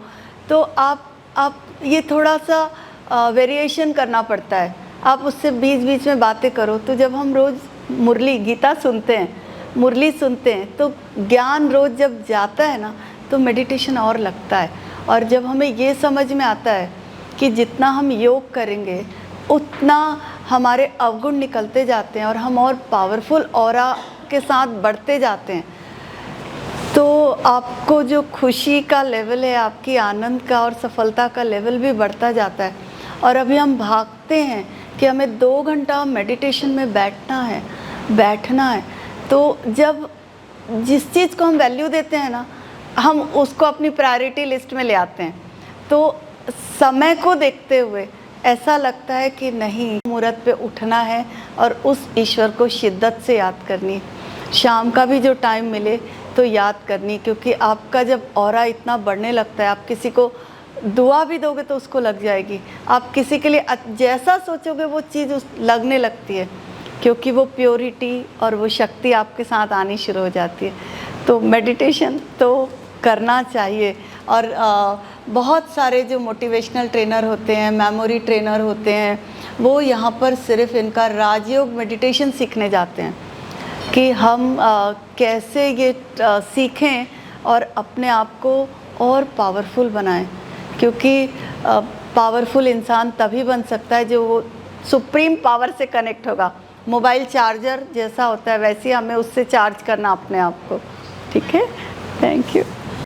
तो आप ये थोड़ा सा वेरिएशन करना पड़ता है, आप उससे बीच बीच में बातें करो। तो जब हम रोज़ मुरली गीता सुनते हैं, मुरली सुनते हैं, तो ज्ञान रोज़ जब जाता है ना तो मेडिटेशन और लगता है। और जब हमें ये समझ में आता है कि जितना हम योग करेंगे उतना हमारे अवगुण निकलते जाते हैं और हम और पावरफुल ऑरा के साथ बढ़ते जाते हैं, तो आपको जो खुशी का लेवल है, आपकी आनंद का और सफलता का लेवल भी बढ़ता जाता है। और अभी हम भागते हैं कि हमें 2 घंटा मेडिटेशन में बैठना है, तो जब जिस चीज़ को हम वैल्यू देते हैं ना, हम उसको अपनी प्रायोरिटी लिस्ट में ले आते हैं। तो समय को देखते हुए ऐसा लगता है कि नहीं, मुहूर्त पे उठना है और उस ईश्वर को शिद्दत से याद करनी। शाम का भी जो टाइम मिले तो याद करनी, क्योंकि आपका जब ऑरा इतना बढ़ने लगता है, आप किसी को दुआ भी दोगे तो उसको लग जाएगी। आप किसी के लिए जैसा सोचोगे वो चीज़ लगने लगती है, क्योंकि वो प्योरिटी और वो शक्ति आपके साथ आनी शुरू हो जाती है। तो मेडिटेशन तो करना चाहिए। और बहुत सारे जो मोटिवेशनल ट्रेनर होते हैं, मेमोरी ट्रेनर होते हैं, वो यहाँ पर सिर्फ इनका राजयोग मेडिटेशन सीखने जाते हैं कि हम कैसे ये सीखें और अपने आप को और पावरफुल बनाएं। क्योंकि पावरफुल इंसान तभी बन सकता है जो वो सुप्रीम पावर से कनेक्ट होगा। मोबाइल चार्जर जैसा होता है वैसे ही हमें उससे चार्ज करना अपने आप को। ठीक है, थैंक यू।